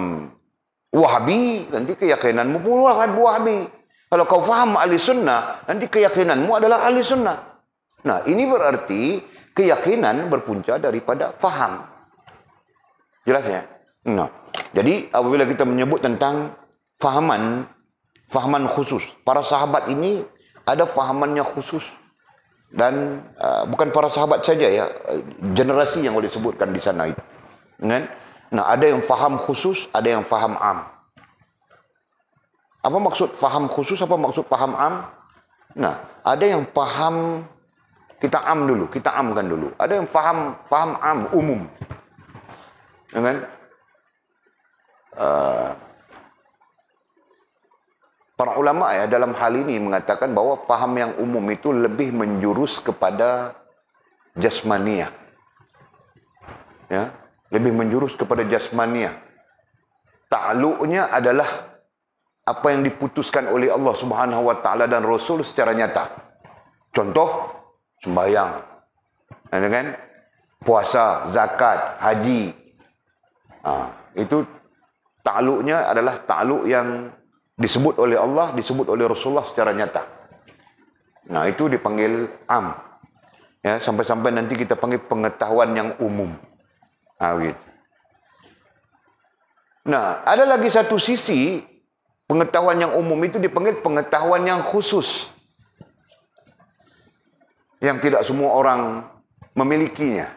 Speaker 1: Wahabi, nanti keyakinanmu pun Wahabi. Kalau kau faham Ahli Sunnah, nanti keyakinanmu adalah Ahli Sunnah. Nah, ini berarti keyakinan berpunca daripada faham. Jelas ya? Nah, jadi apabila kita menyebut tentang fahaman khusus, para sahabat ini ada fahamannya khusus. Dan bukan para sahabat saja ya, generasi yang boleh disebutkan di sana itu. Kan? Nah, ada yang faham khusus, ada yang faham am. Apa maksud faham khusus, apa maksud faham am? Nah, ada yang faham, kita amkan dulu. Ada yang faham am, umum. Kan? Para ulama ya dalam hal ini mengatakan bahawa faham yang umum itu lebih menjurus kepada jasmaniyah. Ya, lebih menjurus kepada jasmaniyah. Ta'alluqnya adalah apa yang diputuskan oleh Allah Subhanahu wa taala dan Rasul secara nyata. Contoh sembahyang. Kan? Puasa, zakat, haji. Itu ta'alluqnya adalah ta'alluq yang disebut oleh Allah, disebut oleh Rasulullah secara nyata. Nah, itu dipanggil am. Ya, sampai-sampai nanti kita panggil pengetahuan yang umum. Gitu. Nah, ada lagi satu sisi, pengetahuan yang umum itu dipanggil pengetahuan yang khusus. Yang tidak semua orang memilikinya.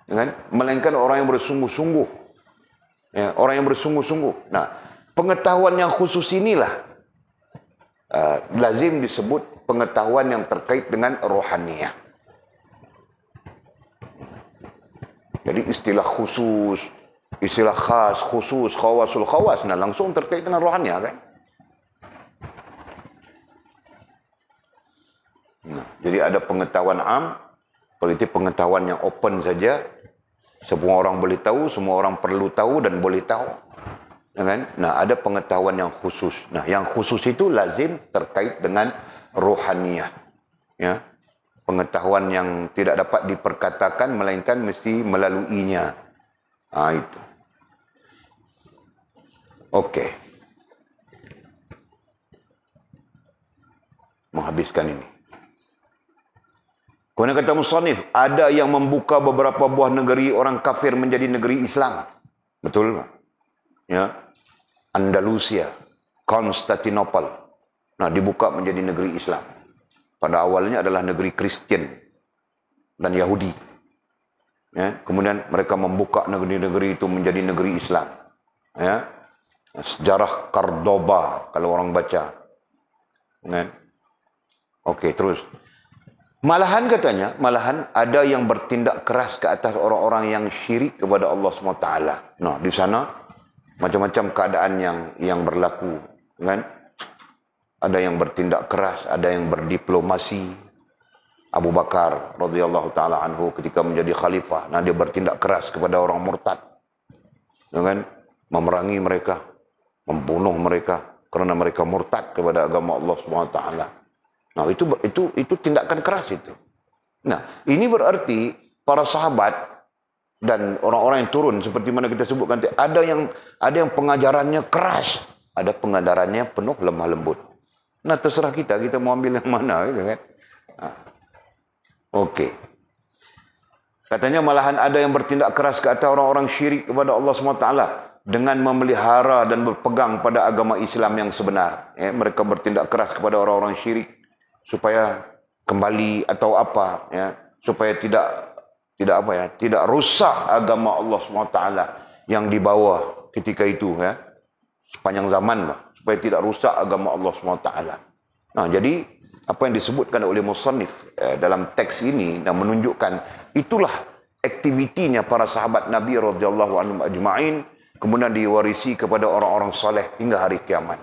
Speaker 1: Kan? Melainkan orang yang bersungguh-sungguh. Ya, orang yang bersungguh-sungguh. Nah, pengetahuan yang khusus inilah lazim disebut pengetahuan yang terkait dengan rohaniyah. Jadi istilah khusus, istilah khas, khusus, khawasul khawas, nah langsung terkait dengan rohaniyah kan. Nah, jadi ada pengetahuan am, politik pengetahuan yang open saja. Semua orang boleh tahu, semua orang perlu tahu dan boleh tahu. Kan? Nah, ada pengetahuan yang khusus. Nah, yang khusus itu lazim terkait dengan rohaniyah. Ya. Pengetahuan yang tidak dapat diperkatakan, melainkan mesti melaluinya. Itu. Okey. Menghabiskan ini. Kemudian kata musannif, ada yang membuka beberapa buah negeri orang kafir menjadi negeri Islam. Betul tak? Ya. Andalusia, Konstantinopel. Nah, dibuka menjadi negeri Islam. Pada awalnya adalah negeri Kristian dan Yahudi. Ya. Kemudian mereka membuka negeri-negeri itu menjadi negeri Islam. Ya. Sejarah Cordoba kalau orang baca. Ya. Okey, terus. Malahan katanya, malahan ada yang bertindak keras ke atas orang-orang yang syirik kepada Allah SWT. Nah, di sana macam-macam keadaan yang berlaku, kan? Ada yang bertindak keras, ada yang berdiplomasi. Abu Bakar radhiyallahu taala anhu ketika menjadi khalifah, nah dia bertindak keras kepada orang murtad. Kan? Memerangi mereka, membunuh mereka karena mereka murtad kepada agama Allah SWT. Nah, itu tindakan keras itu. Nah, ini berarti para sahabat dan orang-orang yang turun seperti mana kita sebutkan, ada yang pengajarannya keras, ada pengajarannya penuh lemah lembut. Nah, terserah kita mau ambil yang mana gitu kan. Nah, okey. Katanya malahan ada yang bertindak keras ke atas orang-orang syirik kepada Allah SWT dengan memelihara dan berpegang pada agama Islam yang sebenar. Mereka bertindak keras kepada orang-orang syirik supaya kembali atau apa, supaya tidak rusak agama Allah SWT yang dibawa ketika itu, sepanjang zaman, supaya tidak rusak agama Allah SWT. Nah, jadi apa yang disebutkan oleh musannif dalam teks ini dan menunjukkan itulah aktivitinya para sahabat Nabi radhiyallahu anhum ajma'in, kemudian diwarisi kepada orang-orang saleh hingga hari kiamat.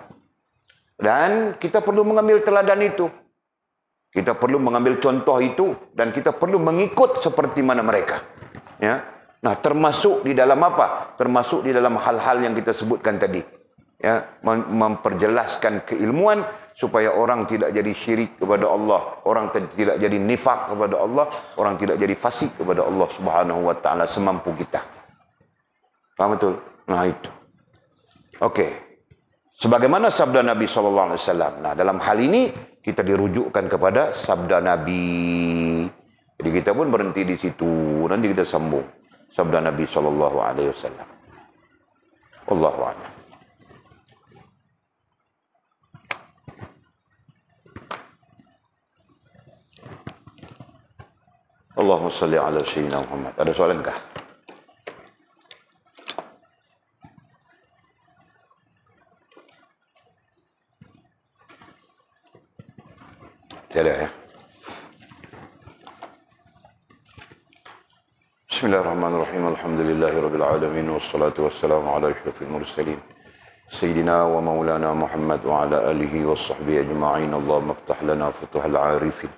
Speaker 1: Dan kita perlu mengambil teladan itu. Kita perlu mengambil contoh itu dan kita perlu mengikut seperti mana mereka. Ya. Nah, termasuk di dalam apa? Termasuk di dalam hal-hal yang kita sebutkan tadi. Ya, memperjelaskan keilmuan supaya orang tidak jadi syirik kepada Allah, orang tidak jadi nifak kepada Allah, orang tidak jadi fasik kepada Allah Subhanahu wa taala semampu kita. Paham betul? Nah, itu. Okey. Sebagaimana sabda Nabi sallallahu alaihi wasallam. Nah, dalam hal ini kita dirujukkan kepada sabda Nabi. Jadi kita pun berhenti di situ. Nanti kita sambung sabda Nabi sallallahu alaihi wasallam. Wallahu a'lam. Allahumma salli ala sayyidina Muhammad. Ada soalan kah? Tiada ya. Bismillahirrahmanirrahim. Alhamdulillahirabbil alamin wassalatu wassalamu ala asyrafil mursalin sayyidina wa maulana Muhammad wa ala alihi washabbihi ajma'in. Allahumma iftah lana futuhal 'arifin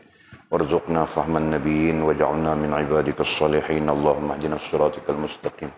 Speaker 1: warzuqna fahman nabiyyin waj'alna min 'ibadikas salihin. Allahumma ihdina siratal mustaqim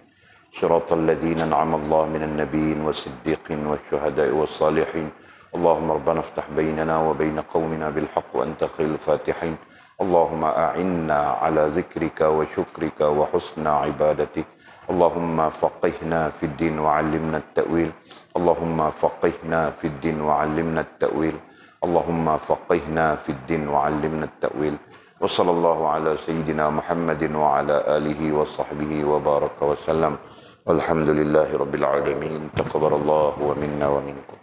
Speaker 1: siratal ladzina an'ama Allah minan nabiyyin was-siddiqin wasyuhada'i was-salihin. اللهم ربنا افتح بيننا وبين قومنا بالحق وأنت خير الفاتحين. اللهم أعنا على ذكرك وشكرك وحسن عبادتك. اللهم فقهنا في الدين وعلمنا التأويل. اللهم فقهنا في الدين وعلمنا التأويل. اللهم فقهنا في الدين وعلمنا التأويل. وصلى الله على سيدنا محمد وعلى آله وصحبه وبارك وسلم. والحمد لله رب العالمين. تقبل الله منا ومنكم.